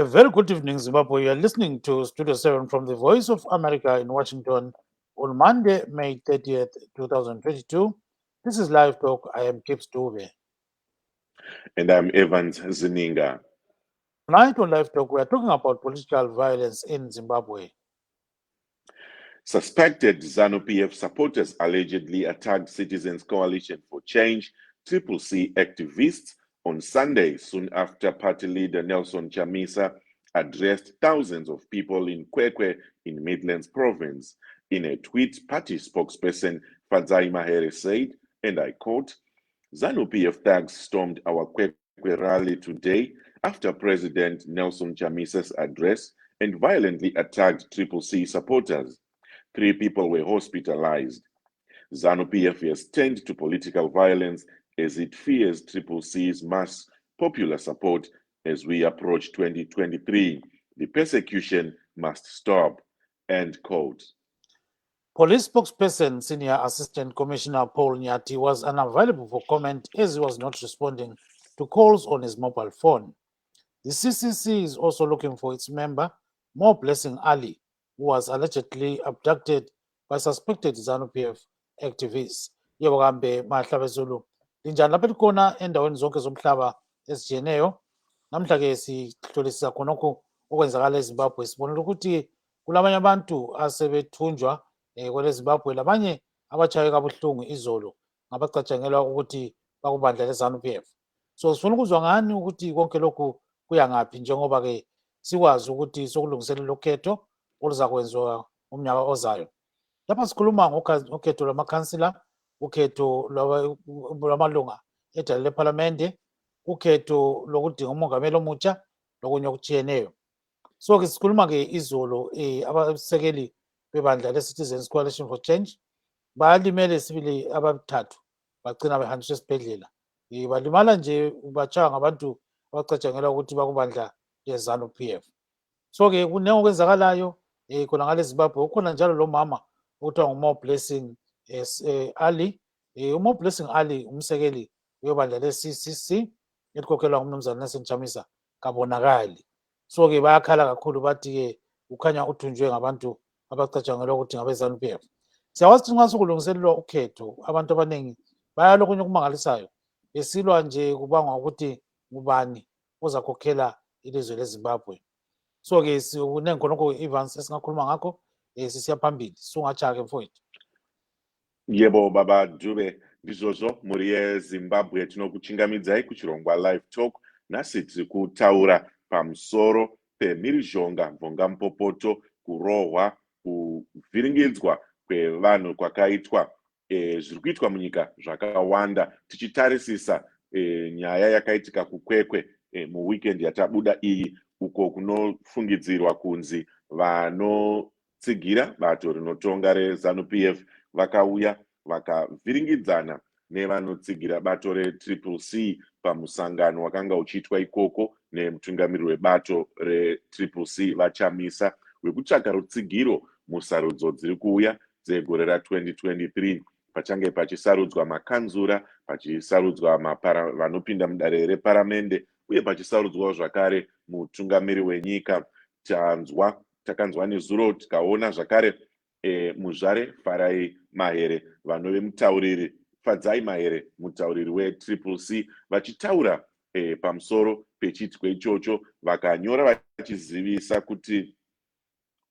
A very good evening, Zimbabwe. You are listening to Studio 7 from the Voice of America in Washington on Monday, May 30th, 2022. This is Live Talk. I am Kip Stove. And I'm Evans Zininga. Tonight on Live Talk, we are talking about political violence in Zimbabwe. Suspected Zanu PF supporters allegedly attacked Citizens Coalition for Change CCC activists on Sunday, soon after party leader Nelson Chamisa addressed thousands of people in Kwekwe in Midlands Province. In a tweet, party spokesperson Fadzai Mahere said, and I quote, Zanu PF thugs stormed our Kwekwe rally today after President Nelson Chamisa's address and violently attacked CCC supporters. 3 people were hospitalized. Zanu PF has turned to political violence as it fears CCC's mass popular support as we approach 2023. The persecution must stop. End quote. Police spokesperson, Senior Assistant Commissioner Paul Nyati, was unavailable for comment as he was not responding to calls on his mobile phone. The CCC is also looking for its member, More Blessing Ali, who was allegedly abducted by suspected Zanu PF activists. Yebo kambe mahlaba Zulu. Linjani lapha likhona endaweni zonke zomhlaba ezijiyeneyo. Namhla ke sihlolisisa khonokho okwenzakala eZimbabwe. Sibonile ukuthi kulamanye abantu asebethunjwa kwele Zimbabwe labanye abachaye kabuhlungu izolo ngabacatshangelwa ukuthi bakubandla leZanu PF. So sifuna ukuzwa ngani ukuthi konke lokhu kuya ngaphi njengoba ke sikwazi ukuthi sokulungiselela ukhetho oluzakwenziwa umnyaka ozayo. Lapha sikhuluma ngokhetho lwamakhansila, ukhetho lwamalunga edale lephalamende, ukhetho lokudinga umongameli omutsha lokunye okujiyeneyo. So ke sikhuluma ke izolo abasekeli bebandla le-Citizens Coalition for Change balimele sibili abathathu bagcina behanjiswa esibhedlela. Balimala nje batshaya ngabantu abacatshangelwa ukuthi bakubandla leZanu PF. So ke kunengi okwenzakalayo khona ngale Zimbabwe. Ukhona njalo lo mama okuthiwa nguMore Blessing Ali. uMore Blessing Ali umsekeli webandla le-CCC elikhokhelwa ngumnumzana Nelson Chamisa kabonakali. So ke bayakhala kakhulu bathi ke ukhanya uthunjwe ngabantu abacatshangelwa ukuthi ngabeZanu PF. Siyakwazi ukuthi nxa sokulungiselelwa ukhetho abantu abaningi bayalokunye okumangalisayo besilwa nje kubangwa ukuthi ngubani ozakhokhela ilizwe leZimbabwe. So ke kunengi khonokho Evans esingakhuluma ngakho sisiya phambili sungatshaya ke mfowethu. Yebo baba Dube ndizvozvo muri yeZimbabwe tinokuchingamidzai kuchirongwa Live Talk nhasi tiri kutaura pamusoro pemhirizhonga mvongampopoto kurohwa kuvhiringidzwa kwevanhu kwakaitwa zviri kuitwa munyika zvakawanda tichitarisisa nyaya yakaitika kuKwekwe muweekend yatabuda iyi uko kunofungidzirwa kunzi vanotsigira bato rinotonga reZanu PF vakauya vakavhiringidzana nevanotsigira bato reCCC pamusangano wakanga uchiitwa ikoko nemutungamiriri webato reCCC vaChamisa wekutsvaka rutsigiro musarudzo dziri kuuya dzegore ra2023 pachange pachisarudzwa makanzura, pachisarudzwa vanopinda mudare reparamende uye pachisarudzwawo zvakare mutungamiri wenyika. Takanzwa nezuro tikaona zvakare muzvare Farai Mahere vanove mutauriri Fadzai Mahere mutauriri weCCC vachitaura pamusoro pechiitiko ichocho vakanyora vachizivisa kuti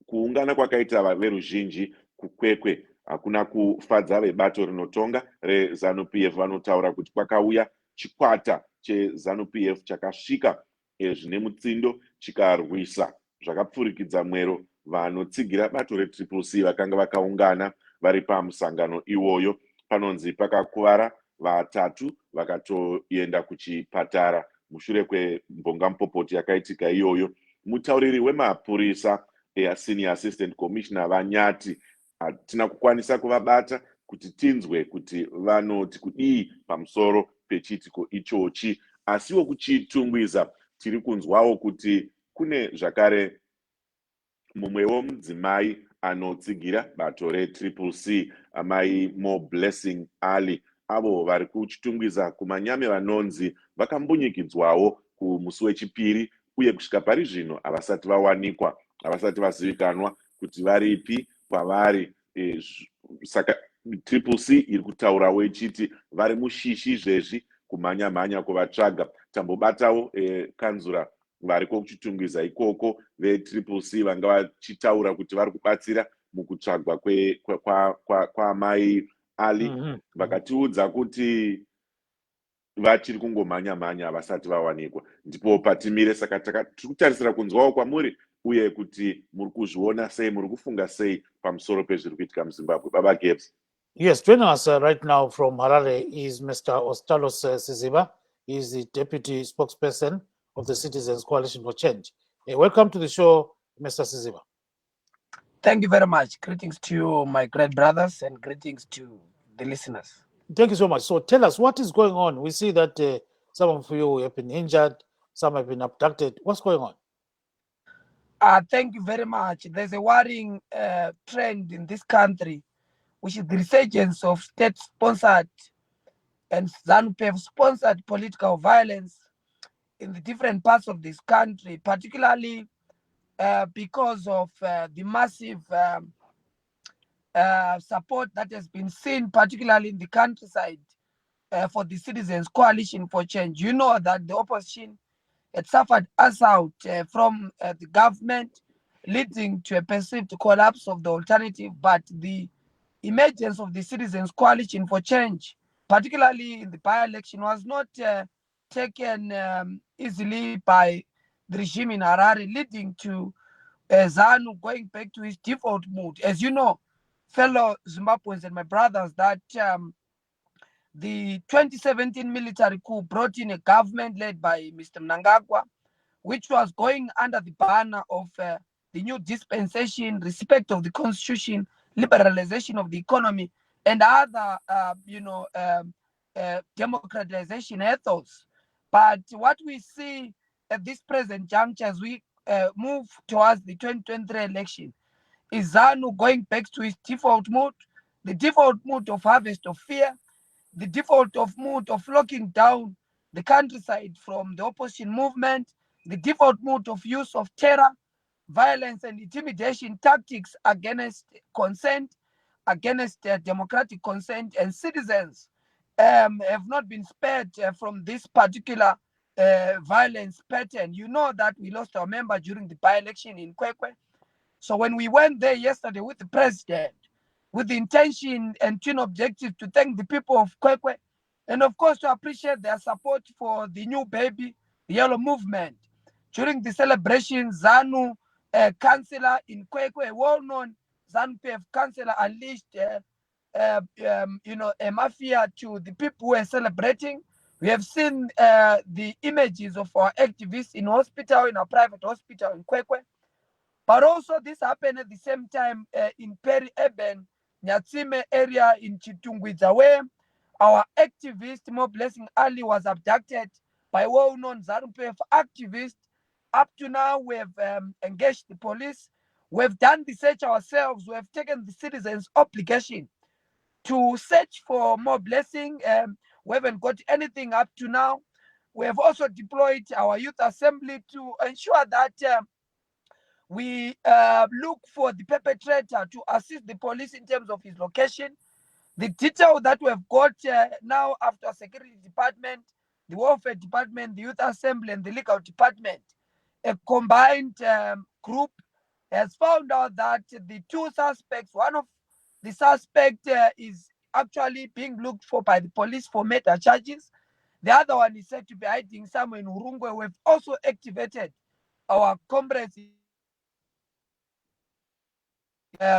kuungana kwakaita veruzhinji kuKwekwe hakuna kufadza vebato rinotonga reZanu PF. Vanotaura kuti kwakauya chikwata cheZanu PF chakasvika zvine mutsindo chikarwisa zvakapfurikidza mwero vanotsigira bato reCCC vakanga vakaungana vari pamusangano iwoyo. Panonzi pakakuvara vatatu vakatoenda kuchipatara mushure kwemvongamupopoti yakaitika iyoyo. Mutauriri wemapurisa Senior Assistant Commissioner Vanyati hatina kukwanisa kuvabata kuti tinzwe kuti vanoti kudii pamusoro pechiitiko ichochi, asiwo kuchitungwiza tiri kunzwawo kuti kune zvakare mumwewo mudzimai anotsigira bato reCCC amai More Blessing Ali avo vari kuchitungwiza kumanyame vanonzi vakambunyikidzwawo kumusi wechipiri uye kusvika pari zvino havasati vawanikwa, havasati vazivikanwa kuti varipi kwavari. Saka Triple C iri kutaurawo ichiti vari mushishi izvezvi kumhanya-mhanya kuvatsvaga. Tambobatawo kanzura variko kuchitungwiza ikoko veTriple C vanga vachitaura kuti vari kubatsira mukutsvagwa kwamai Ali. Vakatiudza kuti vachiri kungomhanya-mhanya havasati vawanikwa. Ndipo patimire, saka tiri kutarisira kunzwawo kwamuri uye kuti muri kuzviona sei, muri kufunga sei pamusoro pezviri kuitika muZimbabwe. Baba Gibbs. Yes, joining us right now from Harare is Mr. Ostallos Siziba. He is the deputy spokesperson of the Citizens Coalition for Change. Welcome to the show, Mr. Siziba. Thank you very much. Greetings to you, my great brothers, and greetings to the listeners. Thank you so much. So tell us, what is going on? We see that some of you have been injured, some have been abducted. What's going on? Thank you very much. There's a worrying trend in this country, which is the resurgence of state-sponsored and Zanu PF-sponsored political violence in the different parts of this country, particularly because of the massive support that has been seen, particularly in the countryside, for the Citizens Coalition for Change. You know that the opposition had suffered assault from the government, leading to a perceived collapse of the alternative. But the emergence of the Citizens Coalition for Change, particularly in the by-election, was not taken easily by the regime in Harare, leading to Zanu going back to his default mood. As you know, fellow Zimbabweans and my brothers, that the 2017 military coup brought in a government led by Mr. Mnangagwa, which was going under the banner of the new dispensation, respect of the constitution, liberalization of the economy, and other, democratization ethos. But what we see at this present juncture as we move towards the 2023 election is Zanu going back to his default mood, the default mood of harvest of fear, the default of mood of locking down the countryside from the opposition movement, the default mood of use of terror, violence and intimidation tactics against consent, against democratic consent, and citizens have not been spared from this particular violence pattern. You know that we lost our member during the by-election in Kwekwe. So when we went there yesterday with the president, with the intention and twin objective to thank the people of Kwekwe, and of course to appreciate their support for the new baby, the Yellow Movement. During the celebration, Zanu councillor in Kwekwe, a well-known Zanu PF councillor, unleashed a mafia to the people who are celebrating. We have seen the images of our activists in hospital, in our private hospital in Kwekwe. But also this happened at the same time in peri-urban Nyatsime area in Chitungwiza, where our activist, More Blessing Ali, was abducted by well-known Zanu PF activists. Up to now, we have engaged the police. We have done the search ourselves. We have taken the citizens' obligation to search for More Blessing. We haven't got anything up to now. We have also deployed our youth assembly to ensure that we look for the perpetrator to assist the police in terms of his location. The detail that we have got now after security department, the welfare department, the youth assembly, and the legal department, a combined group has found out that the two suspects, one of the suspects is actually being looked for by the police for murder charges. The other one is said to be hiding somewhere in Urungwe. We've also activated our comrades,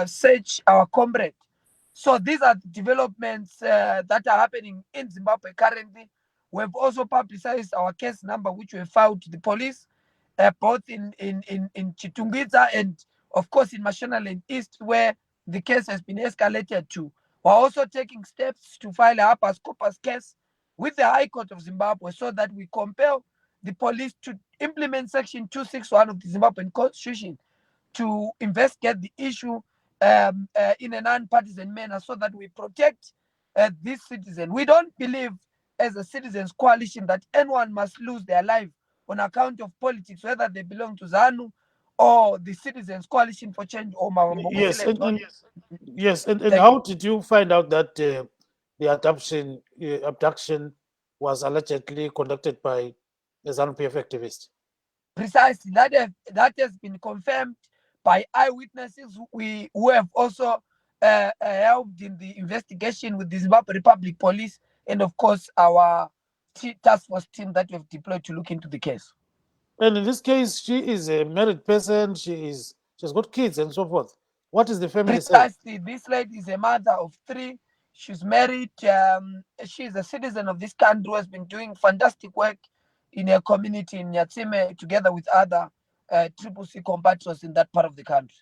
search our comrade. So these are the developments that are happening in Zimbabwe currently. We've also publicized our case number, which we filed to the police, both in Chitungwiza and, of course, in Mashonaland East, where the case has been escalated to. We're also taking steps to file a habeas corpus case with the High Court of Zimbabwe so that we compel the police to implement Section 261 of the Zimbabwean Constitution to investigate the issue in a non-partisan manner so that we protect this citizen. We don't believe as a citizens coalition that anyone must lose their life on account of politics, whether they belong to ZANU or the Citizens Coalition for Change or Yes, yes, and Thank how did you find out that the abduction was allegedly conducted by a Zanu PF activist? Precisely, that has been confirmed by eyewitnesses who have also helped in the investigation with the Zimbabwe Republic Police and, of course, our task force team that we've deployed to look into the case. And in this case, she is a married person. She's got kids and so forth. What is the family saying? Precisely, this lady is a mother of 3. She's married. She's a citizen of this country who has been doing fantastic work in a community in Nyatsime together with other Triple C compatriots in that part of the country.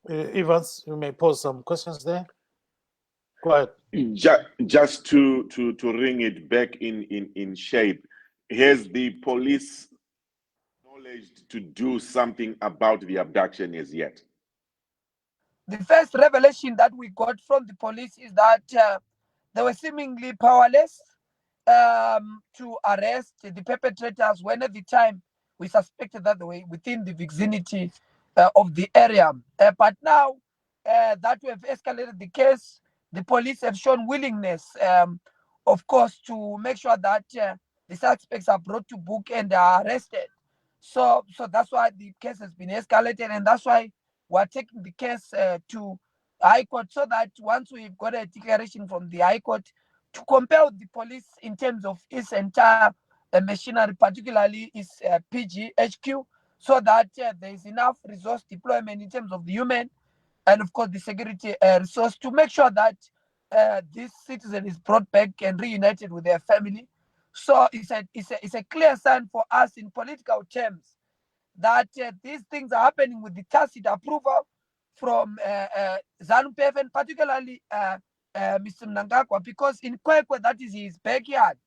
Evans, you may pose some questions there. Go ahead. Just to bring it back in shape, has the police acknowledged to do something about the abduction as yet? The first revelation that we got from the police is that they were seemingly powerless to arrest the perpetrators when at the time we suspected that they were within the vicinity of the area. But now that we have escalated the case, the police have shown willingness, of course, to make sure that the suspects are brought to book and are arrested. So that's why the case has been escalated, and that's why we're taking the case to High Court, so that once we've got a declaration from the High Court to compel the police in terms of its entire machinery, particularly its PGHQ, so that there is enough resource deployment in terms of the human and, of course, the security resource to make sure that this citizen is brought back and reunited with their family. So it's a clear sign for us in political terms that these things are happening with the tacit approval from Zanu PF and particularly Mr. Mnangagwa, because in Kwekwe, that is his backyard.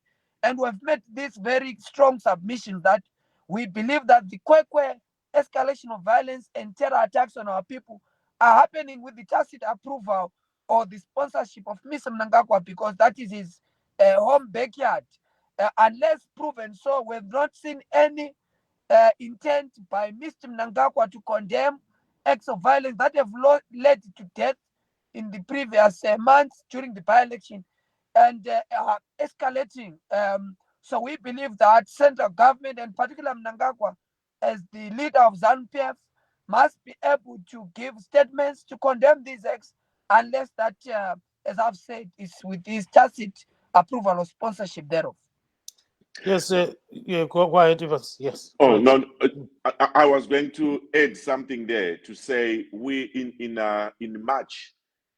And we've made this very strong submission that we believe that the Kwekwe escalation of violence and terror attacks on our people are happening with the tacit approval or the sponsorship of Mr. Mnangagwa, because that is his home backyard. Unless proven so, we've not seen any intent by Mr. Mnangagwa to condemn acts of violence that have led to death in the previous months during the by-election and are escalating. So we believe that central government and particularly Mnangagwa, as the leader of Zanu PF, must be able to give statements to condemn these acts, unless that, as I've said, is with his tacit approval or sponsorship thereof. Yes, go ahead, Evans. Yes. Oh, no, I was going to add something there to say we in March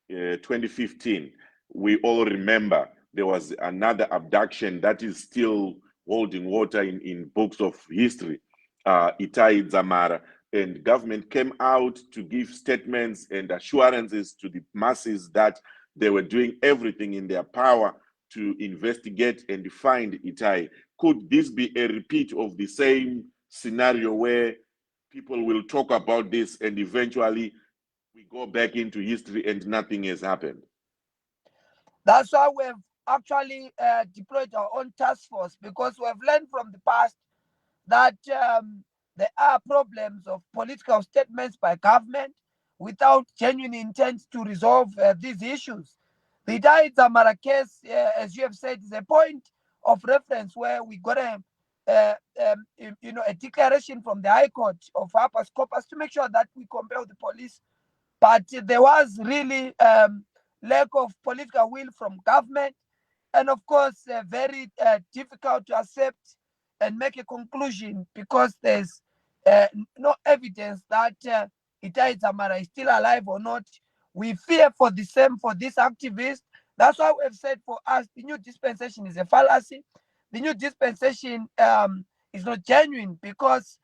2015, we all remember there was another abduction that is still holding water in books of history, Itai Zamara, and government came out to give statements and assurances to the masses that they were doing everything in their power to investigate and find Itai. Could this be a repeat of the same scenario where people will talk about this and eventually we go back into history and nothing has happened? That's why we've actually deployed our own task force, because we've learned from the past that there are problems of political statements by government without genuine intent to resolve these issues. The Itai Zamara case, as you have said, is a point of reference where we got a declaration from the High Court of habeas corpus to make sure that we compel the police. But there was really lack of political will from government, and of course very difficult to accept and make a conclusion, because there's no evidence that Itai Zamara is still alive or not. We fear for the same for this activist. That's why we've said for us the new dispensation is a fallacy. The new dispensation is not genuine, because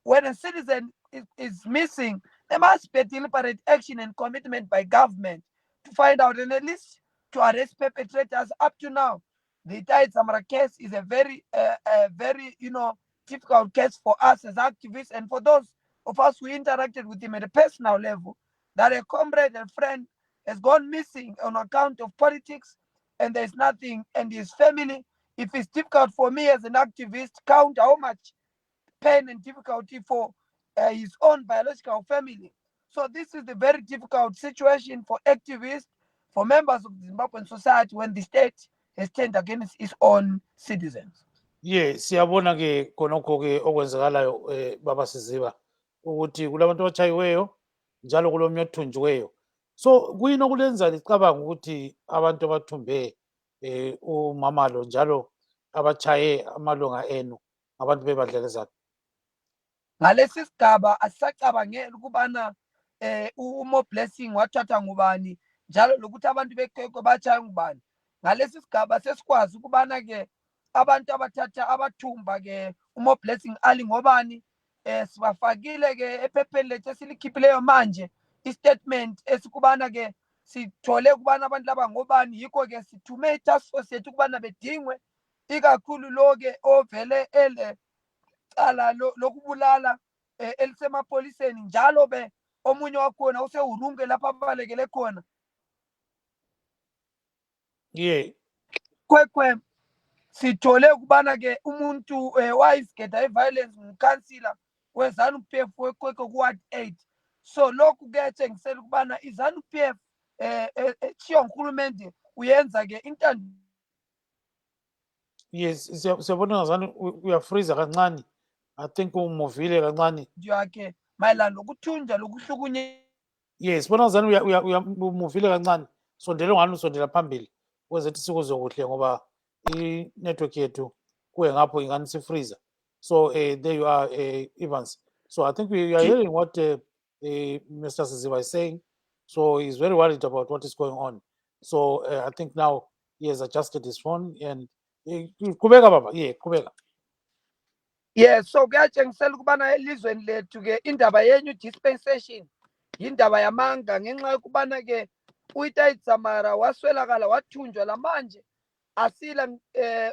when a citizen is missing, there must be a deliberate action and commitment by government to find out and at least to arrest perpetrators. Up to now, the Itai Zamara case is a very difficult case for us as activists and for those of us who interacted with him at a personal level, that a comrade and friend has gone missing on account of politics, and there's nothing, and his family. If it's difficult for me as an activist, count how much pain and difficulty for his own biological family. So this is the very difficult situation for activists, for members of the Zimbabwean society when the state has turned against its own citizens. Siyabona ke khonokho ke okwenzakalayo baba Siziba ukuthi kulabantu abachayiweyo njalo kulomnye othunjiweyo. So kuyini okulenza licabanga ukuthi abantu abathumbe umama lo njalo abachaye amalunga enu abantu bebadlelezana? Ngalesi sigaba asisacabangeli ukubana uMo Blessing wathatha ngubani njalo lokuthi abantu bekhekwe bachaya ngubani. Ngalesi sigaba sesikwazi ukubana ke abantu abathatha abathumba ke uMo Blessing ali ngobani, sibafakile ke ephepheni lethu esilikhiphileyo manje istatement esikubana ke sithole ukubana abantu laba ngobani, yikho ke sithume itask force yethu ukubana bedingwe, ikakhulu lo ke ovele ele cala lokubulala elisemapoliseni njalo be omunye wakhona usehurunge lapha abalekele khona. Kwekwe sithole ukubana ke umuntu wayisigeda iviolence ngumkhansila weZanu PF wekwekwe kuward 8. So lokhu kuyatshengisela ukubana iZanu PF chiyo ngurhulumente uyenza ke intando. Yes, siyabona ngazani uyafreeza kancane. I think umuvile kancane yakhe mayelana nokuthunja lokuhlukunye. Yes, bona ngazani umuvile kancane. Sondela ngani usondela phambili kwezethi sikuzwe kuhle ngoba i-network yethu kuye ngapho ingani sifreeza. So there you are, Evans. So I think we are hearing what Mr. Siziba is saying. So he's very worried about what is going on. So I think now he has adjusted his phone and kubeka baba, kubeka. Yes, so kuyatshengisela ukubana elizweni lethu ke indaba yenyu dispensation yindaba yamanga ngenxa yokubana ke uItayitsamara waswelakala wathunjwa lamanje asila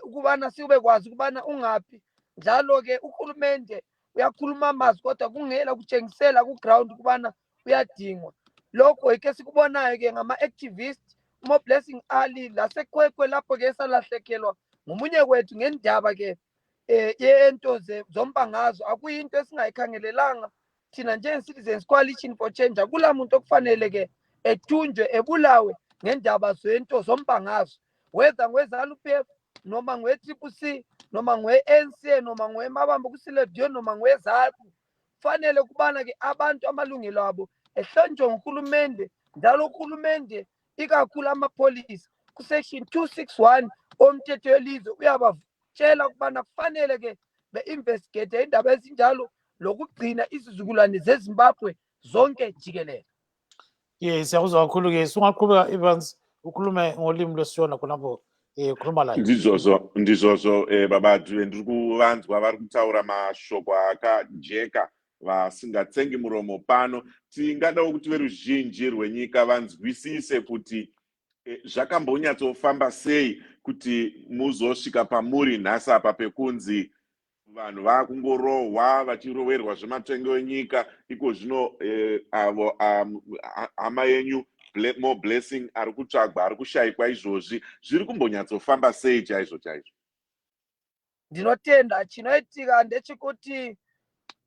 ukubana sibe kwazi ukubana ungaphi. Njalo ke uhulumende uyakhuluma amazwi kodwa kungela kutshengisela ku ground ukubana uyadingwa. Lokho yike sikubonayo ke ngama activists Mo Blessing Ali lasekwekwe lapho ke salahlekelwa ngomunye kwethu ngendaba ke yento zombangazo. Akuyinto esingayikhangelelanga thina njenge-Citizens Coalition for Change. Akula muntu okufanele ke ethunjwe ebulawe ngendaba zento zombangazo, whether ngweZanu PF noma ngwe-CCC noma ngwe-ANC noma ngwemabamba kusiledio noma ngweZAPU. Kufanele kubana ke abantu amalungelo abo ehlonjwe nguhulumende, njalo uhulumende ikakhulu amapolisa kusection 261 omthetho welizwe uyabatshela ukubana kufanele ke be-investigate indaba ezinjalo lokugcina izizukulwane zeZimbabwe zonke jikelele. Yes, siyakuzwa kakhulu ke. Sungaqhubeka Evans ukhulume ngolimi lwesishona khonapho ukhuluma la. Ndizozo babatu ndiri kuvanzwa vari kutaura mashoko akajeka vasingatsengi muromo pano. Tingadawo kuti veruzhinji rwenyika vanzwisise kuti zvakambonyatsofamba sei kuti muzosvika pamuri nhasi apa pekunzi vanhu vakungorohwa vachiroverwa zvematongo enyika. Iko zvino avo hama yenyu Mo Blessing ari kutsvagwa, ari kushayikwa izvozvi. Zviri kumbonyatsofamba sei chaizvo chaizvo? Ndinotenda chinoitika ndechekuti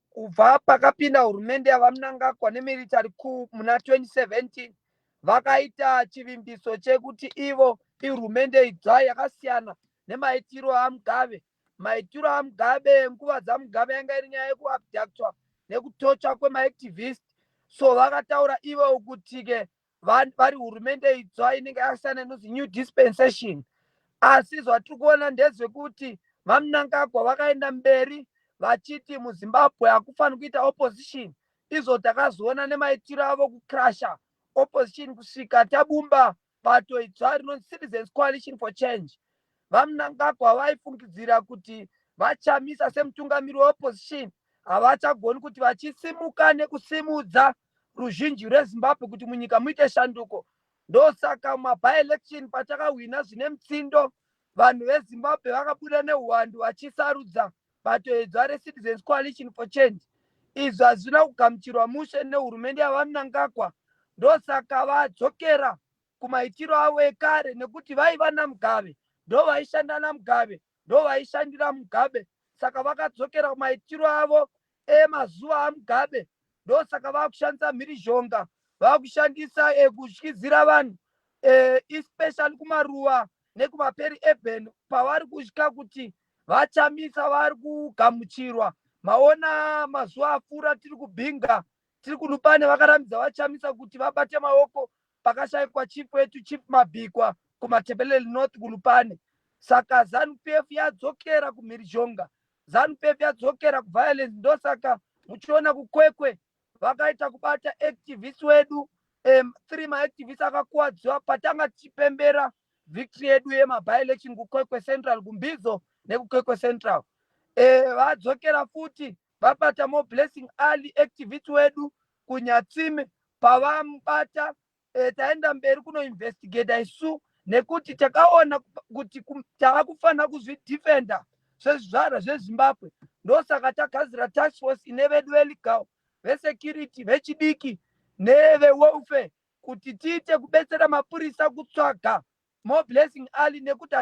kubva pakapinda hurumende yavamunangagwa nemilitary coup muna 2017 vakaita chivimbiso chekuti ivo ihurumende idzva yakasiyana nemaitiro aMugabe. Maitiro aMugabe nguva dzaMugabe yanga iri nyaya yekuabductwa nekutocha kwemaactivist. So vakataura ivo kuti ke vari hurumende idzva inenge yakasiyana inozi new dispensation. Asi zvatiri kuona ndezvekuti vamunangagwa vakaenda mberi vachiti muZimbabwe hakufaniri kuita opposition. Izvo takazoona nemaitiro avo kucrasha opposition kusvika tabumba bato idzva rinonzi Citizens Coalition for Change. Vamunangagwa vaifungidzira kuti vachamisa semutungamiri weopposition havachagoni kuti vachisimuka nekusimudza ruzhinji rweZimbabwe kuti munyika muite shanduko. Ndosaka maby-election patakahwina zvine mutsindo, vanhu veZimbabwe vakabuda neuwandu vachisarudza bato idzva reCitizens Coalition for Change. Izvi hazvina kugamuchirwa mushe nehurumende yavamunangagwa. Ndosaka vadzokera kumaitiro avo ekare nekuti vaiva naMugabe, ndo vaishanda naMugabe, ndo vaishandira Mugabe. saka vakadzokera kumaitiro avo emazuva aMugabe. Ndosaka vakushandisa mhirizhonga, vakushandisa kutyizira vanhu, especially kumaruwa nekumaperi urban, pavari kutya kuti vachamisa, vari kugamuchirwa. Maona mazuva apfuura tiri kubhinga, tiri kulupane vakarambidza vachamisa kuti vabate maoko pakashayikwa chief wetu Chief Mabhikwa kumatebeleli North kulupane. Saka Zanu PF yadzokera kumhirizhonga, Zanu PF yadzokera kuviolence. Ndosaka muchiona kukwekwe vakaita kubata activists wedu, 3 maactivists akakuwadziwa patanga tichipembera victory yedu yemabi-election kukwekwe Central, kumbizo nekukwekwe Central. Vadzokera futi vabata mo Blessing Ali activists wedu kunyatsime. Pavamubata taenda mberi kunoinvestigata isu, nekuti takaona kuti tavakufanira kuzvidefenda sezvizvarwa zveZimbabwe. Ndosaka tagadzira task force ine vedu veligawo, vesecurity, vechidiki nevewelfare, kuti tiite kubetsera mapurisa kutsvaga mo Blessing Ali, nekuti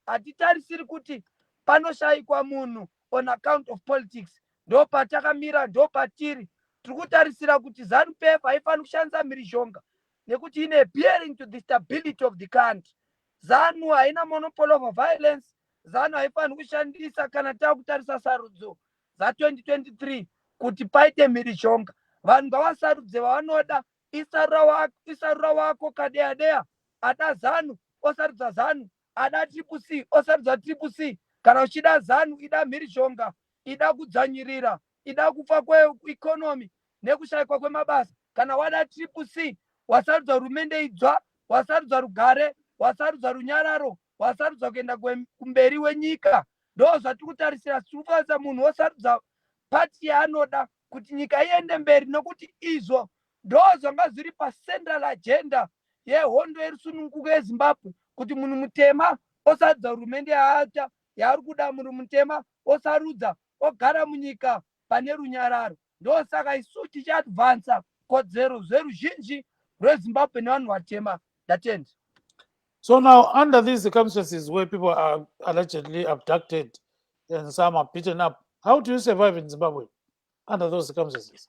hatitarisiri kuti panoshayikwa munhu on account of politics. Ndo patakamira, ndo patiri. Tiri kutarisira kuti Zanu PF haifaniri kushandisa mhirizhonga nekuti ine bearing to the stability of the country. Zanu haina monopoly of violence. Zanu haifaniri kushandisa kana takutarisa sarudzo za2023 kuti paite mhirizhonga. Vanhu ngavasarudze vavanoda. Isarura wako kadeya ada Zanu osarudza Zanu, ada Triple C osarudza Triple C. Kana uchida Zanu ida mhirizhonga, ida kudzanyirira, ida kufa kweikonomi nekushayikwa kwemabasa. Kana wada Triple C, wasarudza hurumende idzwa, wasarudza rugare, wasarudza runyararo, wasarudza kuenda kumberi wenyika. Ndo zvatiri kutarisira. Tiri kufanisa munhu osarudza pati yaanoda kuti nyika iende mberi, nokuti izvo ndo zvanga zviri pacentral agenda yehondo yerusununguko yeZimbabwe, kuti munhu mutema osarudza hurumende yaata yaari kuda. Munhu mutema osarudza ogara munyika pane runyararo. Ndosaka isu tichiadvansa kodzero zveruzhinji rweZimbabwe nevanhu vatema. Ndatenda. So now, under these circumstances where people are allegedly abducted and some are beaten up, how do you survive in Zimbabwe under those circumstances?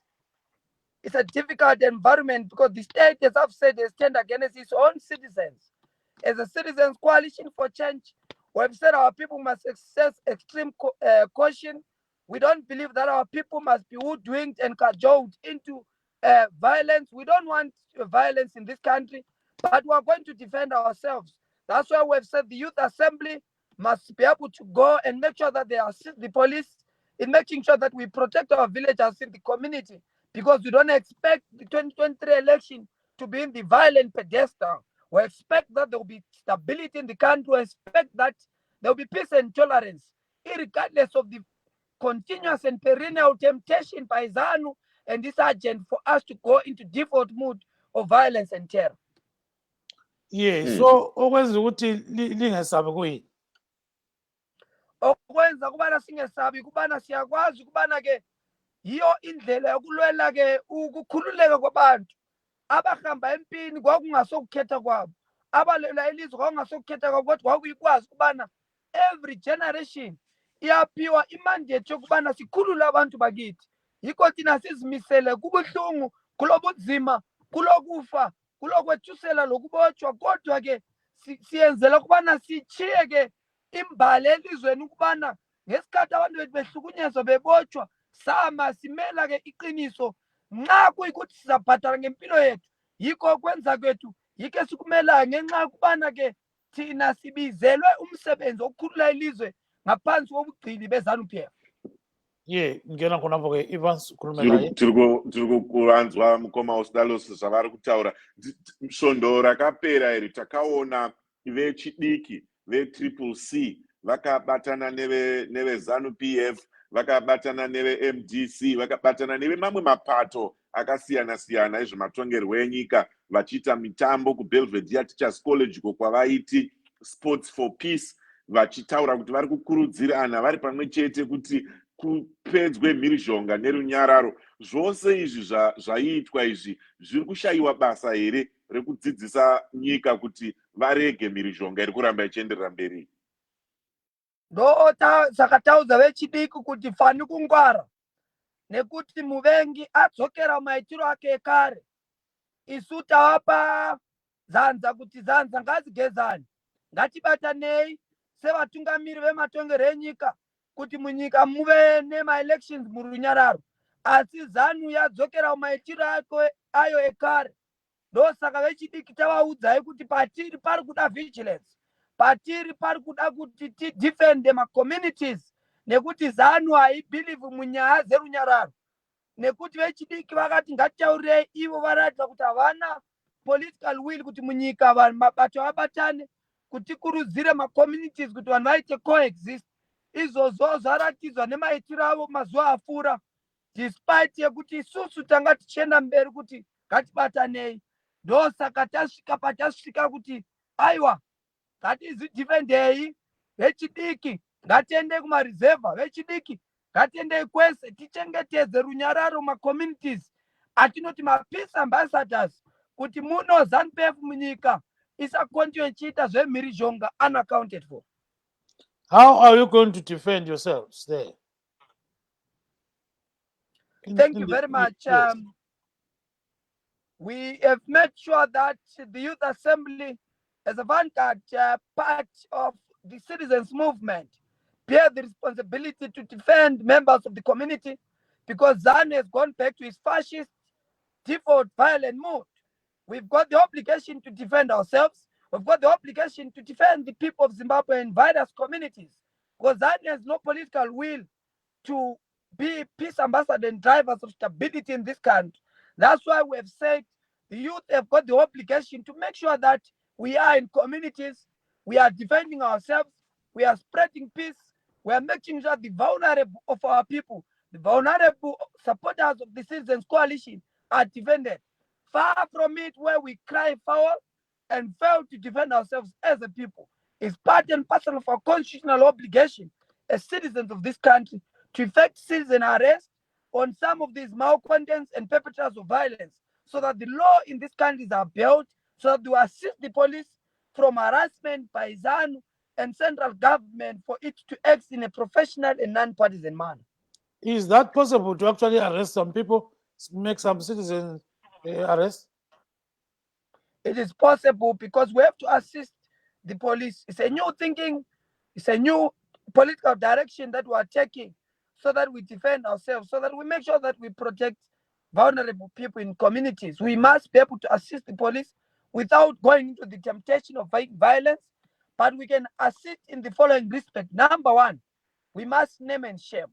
It's a difficult environment because the state, as I've said, has turned against its own citizens. As a Citizens Coalition for Change, we have said our people must exercise extreme caution. We don't believe that our people must be hoodwinked and cajoled into violence. We don't want violence in this country, but we are going to defend ourselves. That's why we have said the Youth Assembly must be able to go and make sure that they assist the police in making sure that we protect our villagers in the community, because we don't expect the 2023 election to be in the violent pedestal. We expect that there will be stability in the country. We expect that there will be peace and tolerance, irregardless of the continuous and perennial temptation by Zanu and this agent for us to go into default mood of violence and terror. Yeah, so okwenza ukuthi lingesabi kuyini? Okwenza kubana singesabi kubana siyakwazi kubana ke yiyo indlela yokulwela ke ukukhululeka kwabantu. Abahamba empini kwakungasokukhetha kwabo, abalela ilizwe kwakungasokukhetha kwabo, kodwa kwakuyikwazi kubana every generation iyaphiwa imandate yokubana sikhulule abantu bakithi. Yikho thina sizimisele kubuhlungu, kulobunzima, kulokufa, kulokwethusela lokubotshwa, kodwa ke siyenzela kubana sichiye ke imbali elizweni ukubana ngesikhathi abantu bethu behlukunyezwa bebotshwa, sama simela ke iqiniso. Nxa kuyikuthi sizabhadala ngempilo yethu, yikho kwenza kwethu, yike sikumela ngenxa yokubana ke thina sibizelwe umsebenzi wokukhulula ilizwe ngaphansi kobugcili beZanu PF. Yeah, ngena khonapho ke Evans ukhuluma naye. Tiri kuranzwa mukoma Ostallos zvavari kutaura. Svondo rakapera iri takaona vechidiki veTriple C vakabatana neveZanu PF, vakabatana neveMDC, vakabatana nevemamwe mapato akasiyana-siyana ezvematongerwo enyika, vachiita mitambo kuBelvedere Teachers College uko kwavaiti Sports for Peace, vachitaura kuti vari kukurudzirana vari pamwe chete kuti kupedzwe mhirizhonga nerunyararo. Zvose izvi zvaitwa izvi zviri kushayiwa basa here rekudzidzisa nyika kuti varege mhirizhonga iri kuramba ichienderera mberi? Saka tauza vechidiki kuti fani kungwara nekuti muvengi adzokera mumaitiro ake ekare. Isu tawapa zanza kuti zanza ngadzigezani, ngatibatanei sevatungamiri vematongero enyika kuti munyika muve nemaelections murunyararo. Asi Zanu yadzokera mumaitiro ayo ekare. Ndosaka vechidiki tavaudzai kuti patiri pari kuda vigilance, patiri pari kuda kuti tidefende macommunities, nekuti Zanu haibhilive munyaya dzerunyararo. Nekuti vechidiki vakati ngatitaurirei, ivo varatidza kuti havana political will kuti munyika vanhu mabato abatane kuti kurudzire macommunities kuti vanhu vaite coexist. Izvozvo zvaratidzwa nemaitiro avo mazuva apfuura, despite yekuti isusu tanga tichienda mberi kuti ngatibatanei. Ndosaka tasvika patasvika kuti aiwa, ngatizvidhifendei vechidiki, ngatiendei kumarizevha vechidiki, ngatiendei kwese tichengetedze runyararo macommunities atinoti mapeace ambassadors, kuti muno Zanu PF munyika isakontiwe ichiita zvemhirizhonga unaccounted for. How are you going to defend yourselves there? Thank you very much. Yes. We have made sure that the Youth Assembly, as a vanguard part of the citizens' movement, bear the responsibility to defend members of the community, because Zanu has gone back to his fascist, default, violent mood. We've got the obligation to defend ourselves. We've got the obligation to defend the people of Zimbabwe and various communities, because Zanu has no political will to be peace ambassador and drivers of stability in this country. That's why we have said the youth have got the obligation to make sure that we are in communities, we are defending ourselves, we are spreading peace, we are making sure the vulnerable of our people, the vulnerable supporters of the Citizens Coalition are defended. Far from it where we cry foul and fail to defend ourselves as a people. It's part and parcel of our constitutional obligation as citizens of this country to effect citizen arrest on some of these malcontents and perpetrators of violence, so that the law in these countries are built, so that we assist the police from harassment by Zanu and central government for it to act in a professional and non-partisan manner. Is that possible to actually arrest some people, make some citizen arrest? It is possible, because we have to assist the police. It's a new thinking, it's a new political direction that we are taking, so that we defend ourselves, so that we make sure that we protect vulnerable people in communities. We must be able to assist the police without going into the temptation of violence, but we can assist in the following respect. Number one, we must name and shame.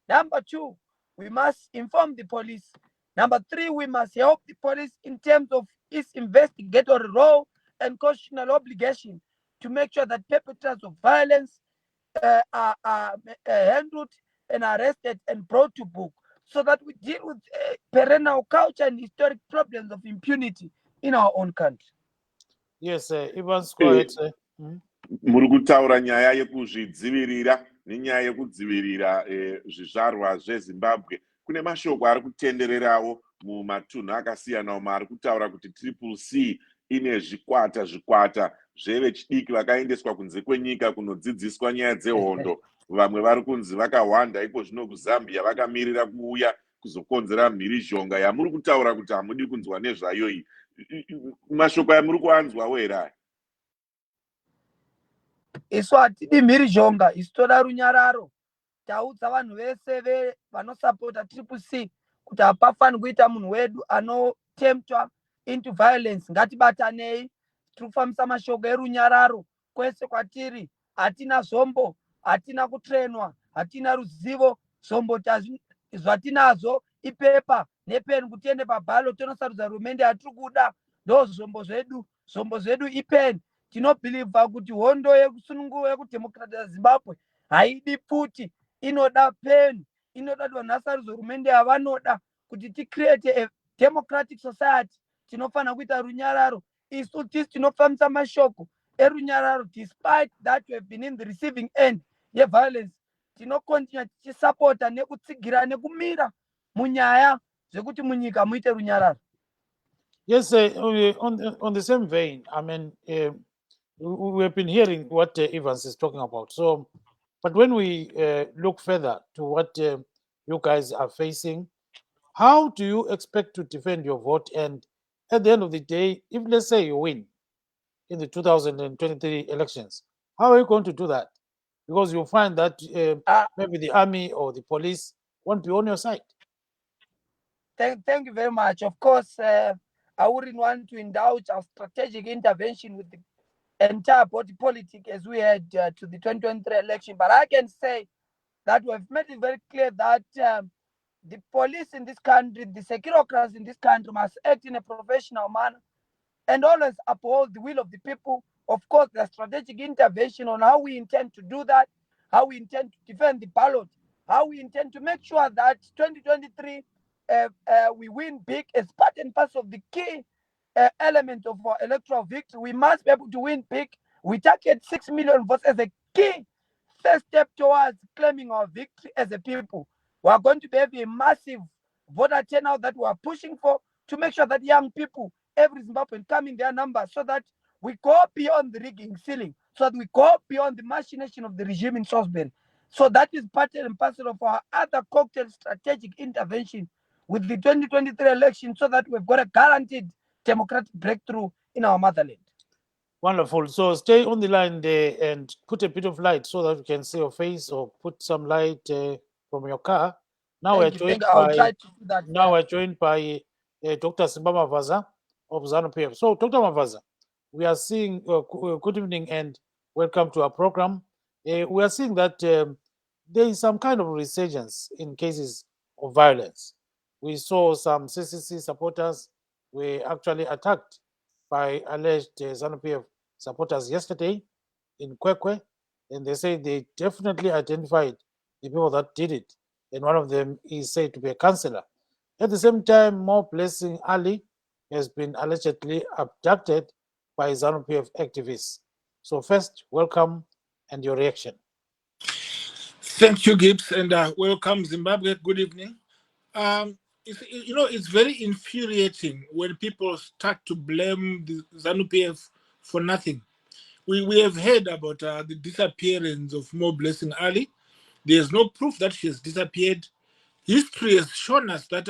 Number two, we must inform the police. Number three, we must help the police in terms of its investigatory role and constitutional obligation to make sure that perpetrators of violence are handled and arrested and brought to book, so that we deal with perennial culture and historic problems of impunity in our own country. Yes, Evans, go ahead. Muri kutaura nyaya yekuzvidzivirira nenyaya yekudzivirira zvizvarwa zveZimbabwe. Kune mashoko ari kutendererawo mumatunhu akasiyana umwe ari kutaura kuti Triple C ine zvikwata zvevechidiki vakaendeswa kunze kwenyika kunodzidziswa nyaya dzehondo. Vamwe vari kunzi vakahwanda iko zvino kuZambia vakamirira kuuya kuzokonzera mhirizhonga yamuri kutaura kuti hamudi kunzwa nezvayo iyi. Mashoko ayamuri kuanzwawo here aya? Isu hatidi mhirizhonga, isu toda runyararo. Taudza vanhu vese vanosapota Triple C kuti hapafani kuita munhu wedu anotemptwa into violence. Ngatibatanei, tiri kufambisa mashoko erunyararo kwese kwatiri. Hatina zvombo, hatina kutrenwa, hatina ruzivo. Zvombo zvatinazvo ipepa nepeni kuti tiende pabhalo tonosarudza hurumende yatiri kuda. Ndo zvombo zvedu ipeni. Tinobhilivha kuti hondo yekusununguka yekudemokratiza Zimbabwe haidi pfuti, inoda peni, inoda kuti vanhu vasarudze hurumende yavanoda kuti ticreate a democratic society. Tinofana kuita runyararo. Isu tisi tinofambisa mashoko erunyararo, despite that we have been in the receiving end yeviolence. Tinokontinua tichisapota nekutsigira nekumira munyaya zvekuti munyika muite runyararo. Yes, on the same vein, I mean, we have been hearing what Evans is talking about. So But when we look further to what you guys are facing, how do you expect to defend your vote? And at the end of the day, if let's say you win in the 2023 elections, how are you going to do that? Because you'll find that Uh, maybe the army or the police won't be on your side. thank you very much. Of course, I wouldn't want to indulge our strategic intervention with the entire body politic as we head to the 2023 election. But I can say that we've made it very clear that the police in this country, the securocrats in this country must act in a professional manner and always uphold the will of the people. Of course, the strategic intervention on how we intend to do that, how we intend to defend the ballot, how we intend to make sure that 2023 we win big as part and parcel of the key element of our electoral victory. We must be able to win big. We target 6 million votes as a key first step towards claiming our victory as a people. We are going to be having a massive voter turnout that we are pushing for to make sure that young people, every Zimbabwean, come in their numbers so that we go beyond the rigging ceiling, so that we go beyond the machination of the regime in Salisbury. So that is part and parcel of our other cocktail strategic intervention with the 2023 election so that we've got a guaranteed democratic breakthrough in our motherland. Wonderful. So stay on the line there and put a bit of light so that we can see your face, or put some light from your car. Now Thank you. I'll try to do that. we're joined by Dr. Simba Mavaza of Zanu PF. So, Dr. Mavaza, we are seeing good evening and welcome to our program. We are seeing that there is some kind of resurgence in cases of violence. We saw some CCC supporters were actually attacked by alleged Zanu PF supporters yesterday in Kwekwe, and they say they definitely identified the people that did it, and one of them is said to be a councillor. At the same time, More Blessing Ali has been allegedly abducted by Zanu PF activists. So first, welcome and your reaction. Thank you, Gibbs, and welcome, Zimbabwe. Good evening. It's very infuriating when people start to blame the Zanu PF for nothing. We have heard about the disappearance of More Blessing Ali. There's no proof that she has disappeared. History has shown us that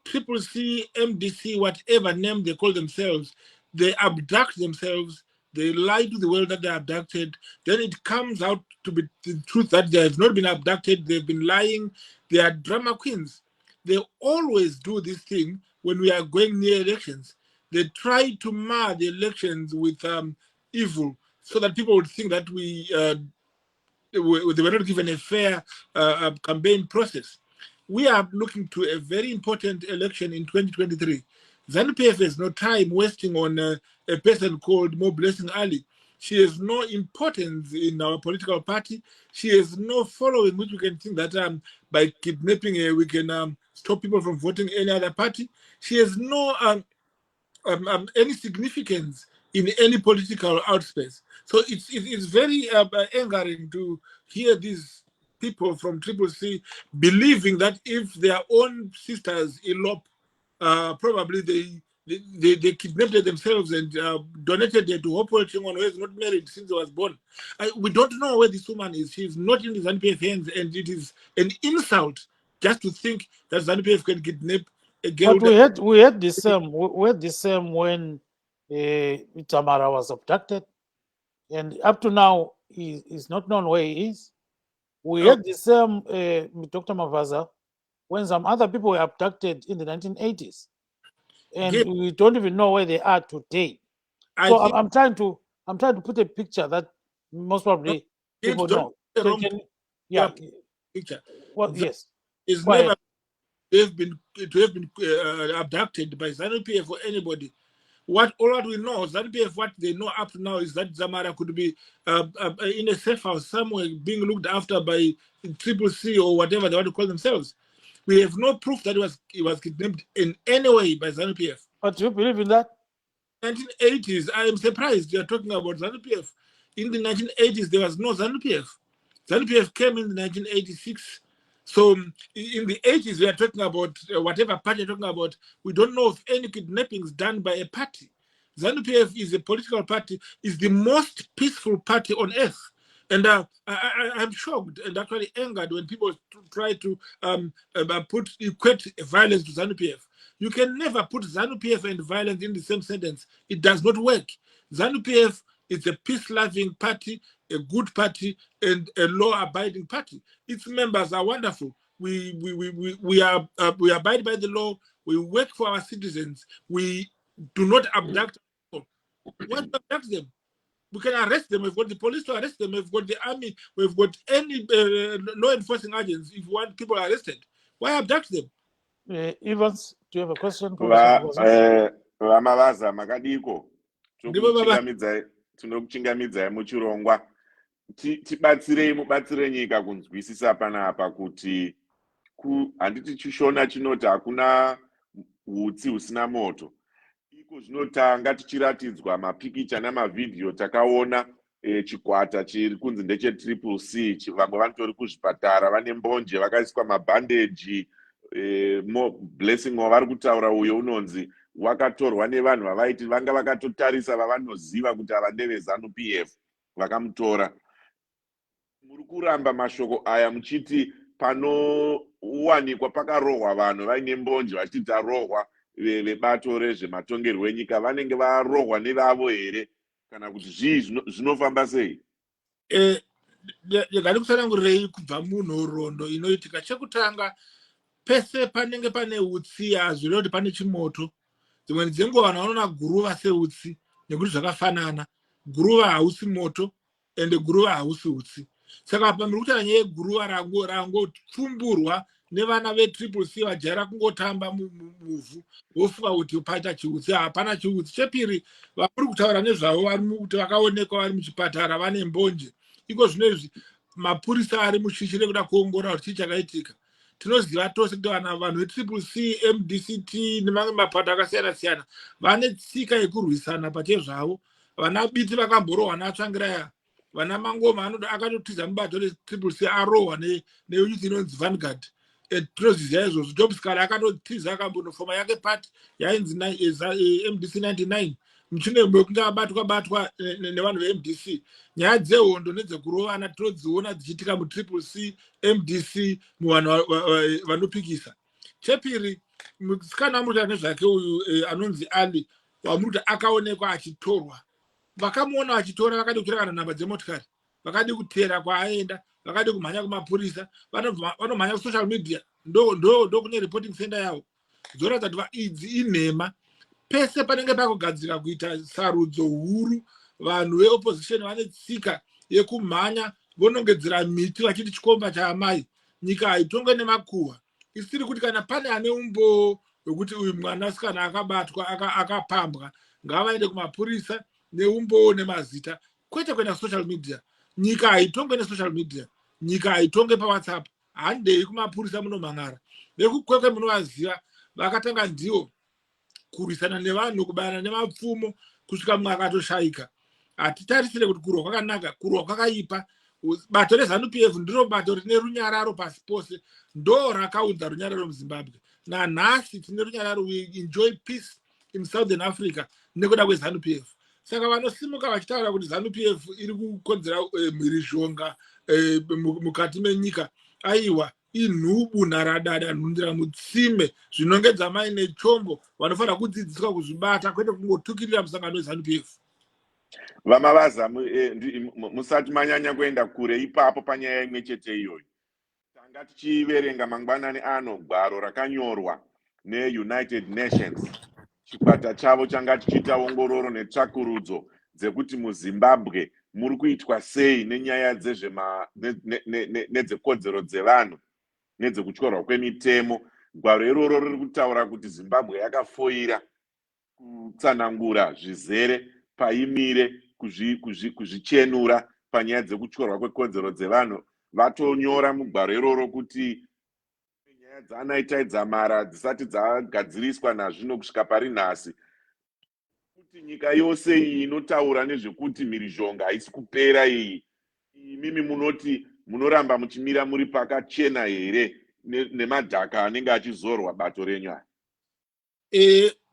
Triple C, MDC, whatever name they call themselves, they abduct themselves, they lie to the world that they're abducted. Then it comes out to be the truth that they have not been abducted, they've been lying. They are drama queens. They always do this thing when we are going near elections. They try to mar the elections with evil so that people would think that they were not given a fair campaign process. We are looking to a very important election in 2023. Zanu PF has no time wasting on a person called More Blessing Ali. She has no importance in our political party. She has no following, which we can think that by kidnapping her, we can stop people from voting any other party. She has no any significance in any political outspace. So it's very angering to hear these people from Triple C believing that if their own sisters elope, probably they kidnapped themselves and donated her to Hope Chingon, who is not married since he was born. We don't know where this woman is. She's not in the ZANU-PF hands, and it is an insult just to think that ZANU-PF can kidnap a girl. But we had the same when Tamara was abducted, and up to now is not known where he is. We had the same Dr. Mavaza when some other people were abducted in the 1980s, and we don't even know where they are today. So I'm trying to put a picture that most probably people know. Picture. Well, yes. It's never have been abducted by ZANU-PF or anybody. All that we know, ZANU-PF, what they know up to now is that Zamara could be in a safe house somewhere being looked after by Triple C or whatever they want to call themselves. We have no proof that he was kidnapped in any way by ZANU-PF. But do you believe in that? 1980s, I am surprised you're talking about ZANU-PF. In the 1980s, there was no ZANU-PF. ZANU-PF came in 1986. So in the 80s, we are talking about whatever party you're talking about. We don't know of any kidnappings done by a party. ZANU-PF is a political party, is the most peaceful party on earth. And I'm shocked and actually angered when people try to equate violence to Zanu PF. You can never put Zanu PF and violence in the same sentence. It does not work. Zanu PF is a peace-loving party, a good party, and a law-abiding party. Its members are wonderful. We abide by the law. We work for our citizens. We do not abduct people. Why do we abduct them? We can arrest them. We've got the police to arrest them. We've got the army. We've got any law enforcing agents. If you want people arrested, why abduct them? Evans, do you have a question? Mavaza makadiko tinokuchingamidzai muchirongwa tibatsirei nyika kunzwisisa panapa kuti handiti chishona chinoti hakuna hutsi husina moto. Iko zvinotanga tichiratidzwa mapikicha namavidhiyo takaona chikwata chiri kunzi ndeche CCC vamwe vanotori kuzvipatara vane mbonje vakaiswa mabhandeji blessing wavari kutaura uyo unonzi wakatorwa nevanhu vavaiti vanga vakatotarisa vavanoziva kuti ava ndeveZanu PF vakamutora. Muri kuramba mashoko aya muchiti panowanikwa pakarohwa vanhu vaine mbonje vachiti tarohwa vebato rezvematongerwo enyika vanenge varohwa nevavo here kana kuti zvii zvinofamba sei? Ndingada kutsanangurirei kubva munhoroondo inoitika. Chekutanga, pese panenge pane utsi hazvirevi kuti pane chimoto. Dzimweni dzenguva vanhu vanoona guruva seutsi nekuti zvakafanana. Guruva hausi moto ende guruva hausi utsi. Saka pamiri kuti nyaya yeguruva rangopfumburwa nevana veCCC vajaira kungotamba muvhu vofunga kuti paita chiutsi. Hapana chiutsi. Chepiri, vari kutaura nezvavo vari kuti vakaonekwa vari muchipatara vane mbonje. Iko zvinezvi mapurisa ari mushishire kuda kuongorora kuti chii chakaitika. Tinoziva tose kuti vanhu veCCC, MDCT nemamwe mapato akasiyana siyana vane tsika yekurwisana pachezvavo. Vana biti vakamborohwa natsvangiraya. Vana Mangoma akatotiza mubato reCCC arohwa neyuthi inonzi Vanguard. Tinoziva izvozvo. Jobskar akatotiza akambonofoma yake pati yainzi MDC 99. Muchine mekunge abatwa nevanhu veMDC. Nyaya dzehondo nedzekurovana tinodziona dzichiitika muCCC, MDC, muvanhu vanopikisa. Chepiri, musikana amurita nezvake uyu anonzi Ali wamurita akaonekwa achitorwa. Vakamuona achitora vakadi kutora kana nhamba dzemotikari. Vakadi kutera kwaaenda, vakadi kumhanya kumapurisa, vanomhanya kusocial media. Ndo kune reporting center yavo. Dzoratidza kuti idzi inhema. Pese panenge pakugadzira kuita sarudzo huru, vanhu veopposition vane tsika yekumhanya vonongedzera miti vachiti chikomba chaamai. Nyika haitonge nemakuhwa. Isiri kuti kana pane ane umbo wekuti uyu mwanasikana akabatwa akapambwa ngavaende kumapurisa neumbo nemazita, kwete kuenda social media. Nyika haitonge nesocial media. Nyika haitonge paWhatsApp. Handei kumapurisa munomangara. Vekukwekwe munovaziva vakatanga ndiwo kurwisana nevanhu, kubayana nemapfumo kusvika mumwe akatoshaika. Hatitarisire kuti kurwa kwakanaka, kurwa kwakaipa. Bato reZanu PF ndiro bato rine runyararo pasi pose, ndo rakaudza runyararo muZimbabwe. Nanhasi tine runyararo. We enjoy peace in Southern Africa nekuda kweZanu PF. Saka vanosimuka vachitaura kuti ZANU PF iri kukonzera mhirizhonga mukati menyika, aiwa inhubu naradada nhundira mutsime zvinongedza maine chombo vanofanira kudzidziswa kuzvibata kwete kungotukirira musangano weZANU PF. Vamavaza musati manyanya kuenda kure ipapo panyaya imwe chete iyoyo. Tanga tichiverenga mangwanani ano gwaro rakanyorwa neUnited Nations. Chikwata chavo changa tichiita ongororo netsvakurudzo dzekuti muZimbabwe muri kuitwa sei nenyaya nedzekodzero dzevanhu nedzekutyorwa kwemitemo. Gwaro iroro riri kutaura kuti Zimbabwe yakafoira kutsanangura zvizere paimire kuzvichenura panyaya dzekutyorwa kwekodzero dzevanhu. Vatonyora mugwaro iroro kuti nyaya dzaanaitai dzamara dzisati dzagadziriswa nazvino kusvika pari nhasi, kuti nyika yose iyi inotaura nezvekuti mhirizhonga haisi kupera iyi, imimi munoti munoramba muchimira muri pakachena here nemadhaka anenge achizorwa bato renyu aya?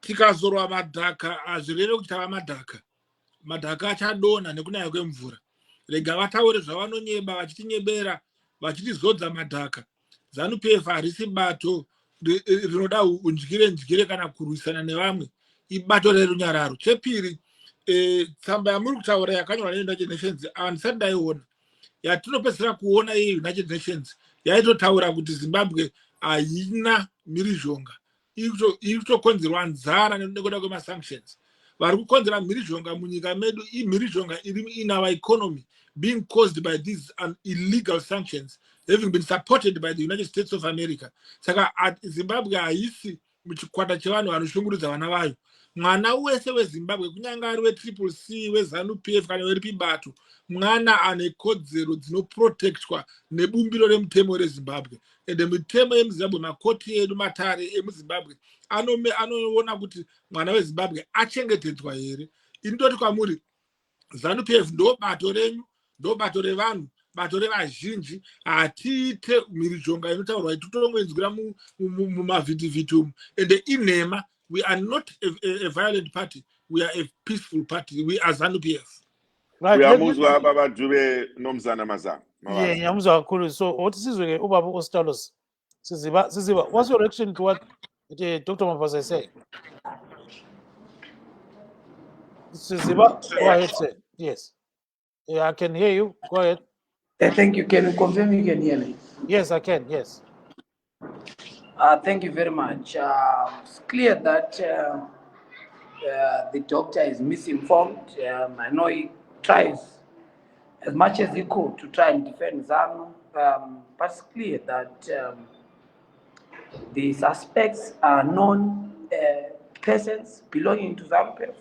Tikazorwa madhaka hazvirevi kuti tava madhaka. Madhaka achadonha nekunaya kwemvura. rega vataure zvavanonyeba vachitinyebera vachitizodza madhaka. Zanu PF harisi bato rinoda undyire kana kurwisana nevamwe, ibato rerunyararo. Chepiri, tsamba yamuri kutaura yakanyorwa neUnited Nations handisati ndaiona, yatinopedzisira kuona yeUnited Nations yaitotaura kuti Zimbabwe haina mhirizhonga, iri kutokonzerwa nzara nekuda kwemasanctions. Vari kukonzera mhirizhonga munyika medu, imhirizhonga iri in our economy being caused by these illegal sanctions having been supported by the United States of America. Saka Zimbabwe haisi muchikwata chevanhu vanoshungurudza vana vayo. Mwana wese weZimbabwe, kunyange ari weCCC, weZanu PF kana weripi bato, mwana ane kodzero dzinoprotectwa nebumbiro remutemo reZimbabwe. Ende mitemo yemuZimbabwe, makoti edu matare emuZimbabwe anoona kuti mwana weZimbabwe achengetedzwa here. Indoti kwamuri Zanu PF ndo bato renyu, ndo bato revanhu, bato revazhinji. Hatiite mhirizhonga inotaurwa itotongoinzwira mumavhidhivhidhi umu. Ende inhema, we are not a violent party, we are a peaceful party, we are Zanu PF. Right. Uyamuzwa baba Dube nomzana Maza. Yeah, nyamuzwa kakhulu. So what sizwe ke ubaba Ostallos Siziba, what's your reaction to what Dr. Mavaza is saying? Siziba, go ahead, sir. Yes. Yeah, I can hear you. Go ahead. Thank you. Can you confirm you can hear me? Yes, I can. Yes. Thank you very much. It's clear that the doctor is misinformed. I know he tries as much as he could to try and defend Zanu, but it's clear that the suspects are known persons belonging to Zanu PF.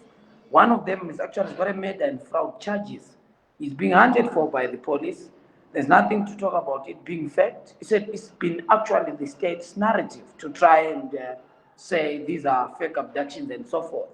One of them is actually got a murder and fraud charges. He's being hunted for by the police. There's nothing to talk about it being fact. He said it's been actually the state's narrative to try and say these are fake abductions and so forth.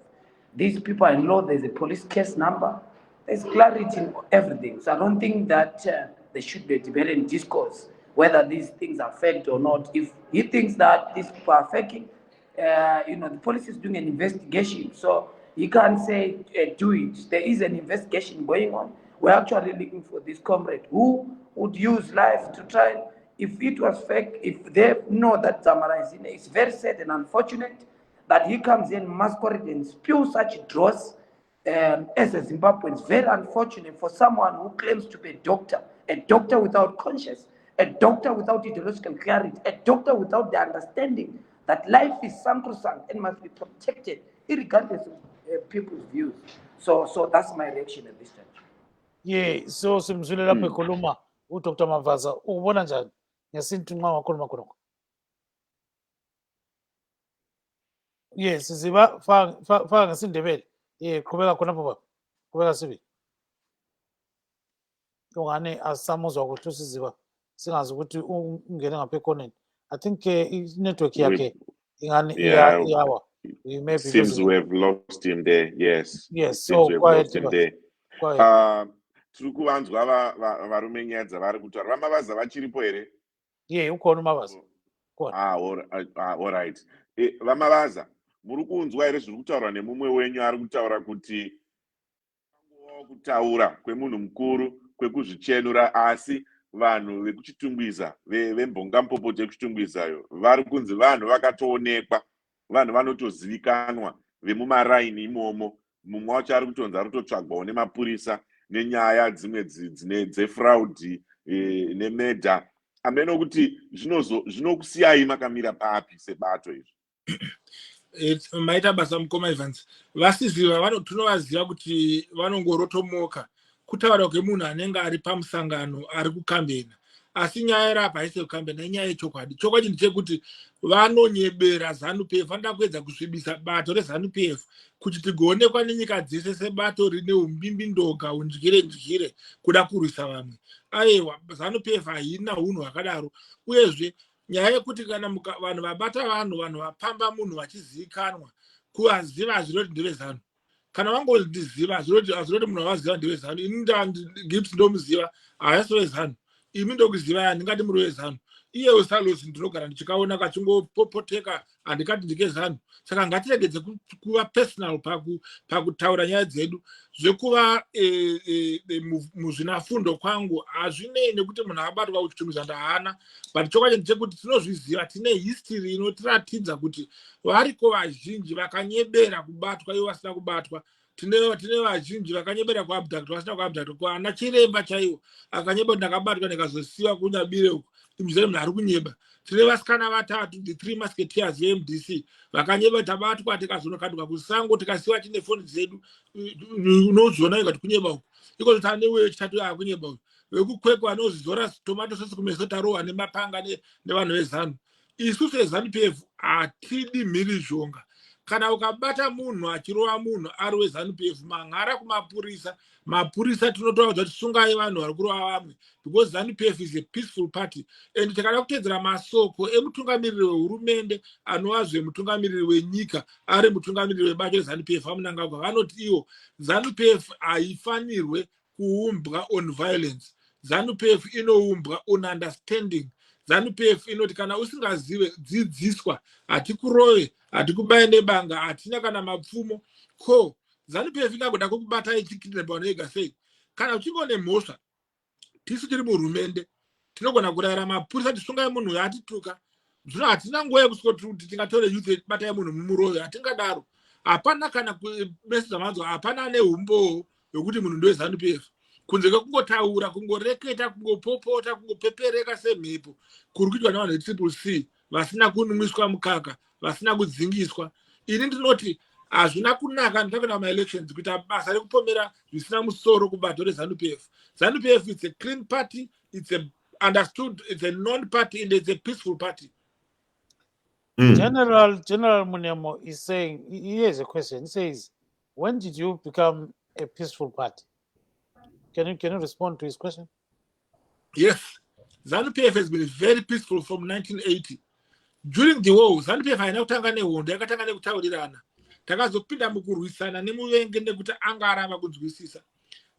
These people are in law, there's a police case number, there's clarity in everything. So I don't think that there should be a debate and discourse whether these things are faked or not. If he thinks that these people are faking, the police is doing an investigation, so you can't say do it. There is an investigation going on. We're actually looking for this comrade who would use life to try. If it was fake, if they know that Zamara is in it, it's very sad and unfortunate that he comes in, masquerade and spew such dross as a Zimbabwean. It's very unfortunate for someone who claims to be a doctor without conscience, a doctor without ideological clarity, a doctor without the understanding that life is sacrosanct and must be protected, regardless of people's views. So that's my reaction at this time. Yeah, so simzwile lapho ekhuluma uDr. Mavaza, ubona njani ngesintu nxa wakhuluma khonokho? Yes, Siziba faka ngesindebele. Yeah, qhubeka khonapho baba. Qhubeka sibi. Ungane asamuzwa ukuthi uSiziba singazi ukuthi ungene ngapha ekhoneni. I think network yakhe ingane iyawa. We may be seems we have lost him there. Yes. Yes, Seems so we have quiet. lost him there. Tiri kuvanzwa varume nyadza vari kutaura. Vamavaza vachiripo here? Yeah, ukhona uMavaza. All right. Vamavaza, muri kunzwa here zviri kutaurwa nemumwe wenyu ari kutaura kuti kutaura kwemunhu mukuru kwekuzvichenura, asi vanhu vekuchitungwiza vembongampopo dzekuchitungwizayo vari kunzi vanhu vakatoonekwa, vanhu vanotozivikanwa vemumaraini imomo. Mumwe wacho ari kutonzi ari kutotsvagwawo nemapurisa nenyaya dzimwe dzefraudi nemedha. Ameno kuti zvinokusiyai makamira papi sebato izvi? Maita basa mukoma Evans. Vasiziva tinovaziva kuti vanongorotomoka kutaura kwemunhu anenge ari pamusangano ari kukambena. Asi nyaya irapa haisi kukambena, inyaya yechokwadi. Chokwadi ndechekuti vanonyebera Zanu PF, vanoda kuedza kusvibisa bato reZanu PF kuti tigoonekwa nenyika dzese sebato rine umbimbi ndoga, undyire kuda kurwisa vamwe. Aiwa, Zanu PF haina unhu hwakadaro. Uyezve nyaya yekuti kana vanhu vabata vanhu vapamba munhu vachizivikanwa, kuvaziva hazviroti ndevezanu. Kana vangondiziva hazviroti munhu wavaziva ndevezanu. Ini Gibbs ndomuziva, haasi weZanu. Imi ndokuziva yani, ndingati muri weZanu. iye Ostallos ndinogara ndichikaona kachingopopoteka handikati ndike Zanu. Saka ngatiregedze kuva personal pakutaura nyaya dzedu. Zvekuva muzvinafundo kwangu hazvinei nekuti munhu abatwa kuchitumidza ndahaana, but chokwadi ndechekuti tinozviziva tine history inotiratidza kuti variko vazhinji vakanyebera kubatwa ivo vasina kubatwa. Tine vazhinji vakanyebera kuabduct vasina kuabduct. Ana Chiremba chaivo akanyebera ndakabatwa ndikazosiyiwa kunyabire uko imuzere munhu ari kunyeba. Tine vasikana vatatu, the three musketeers veMDC vakanyeba tabatwa tikazonokandwa kusango tikasiyiwa tine foni dzedu unoziona ikati kunyeba uko iko tane wewe chitatu akunyeba uko vekukwekwa anozizora tomato sauce kumeso tarowa nemapanga nevanhu vezanu. Isusu eZanu PF hatidi mhirizhonga. Kana ukabata munhu achirova munhu ari weZanu PF manhara kumapurisa, mapurisa tinotaura kuti sungai vanhu vari kurova vamwe, because ZANU PF is a peaceful party. And tikada kutedzera masoko emutungamiriri wehurumende anovazve mutungamiriri wenyika ari mutungamiriri webato reZANU PF amunangagwa vanoti ivo ZANU PF haifanirwe kuumbwa on violence. ZANU PF inoumbwa on understanding. ZANU PF inoti kana usingazive dzidziswa, hatikurove, hatikubaye nebanga, hatina kana mapfumo. Ko ZANU PF ingangoda kukubata ichikidnapa vanhu vega sei? Kana uchingone mhosva tisu tiri muhurumende tinogona kurayira mapurisa tisungai munhu uyu atituka. Zvino hatina nguva yekusoti tingatore youth batai munhu mumurove, hatingadaro. Hapana kana message manzwa, hapana ane umbo yokuti munhu ndowe ZANU PF. Kunze kungotaura, kungoreketa, kungopopota, kungopepereka semhepo kuri kuitwa navanhu veCCC vasina kunumwiswa mukaka, vasina kudzingiswa. Ini ndinoti hazvina kunaka nditakuenda maelections kuita basa rekupomera zvisina musoro kubato reZANU PF. ZANU PF is a clean party, it's a understood, it's a non-party, and it's a peaceful party. General Munemo is saying, he has a question. He says, when did you become a peaceful party? Can you respond to his question? Yes, ZANU PF has been very peaceful from 1980. During the war, ZANU PF haina kutanga nehondo, yakatanga nekutaurirana. Takazopinda mukurwisana nemuvenge nekuti anga aramba kunzwisisa.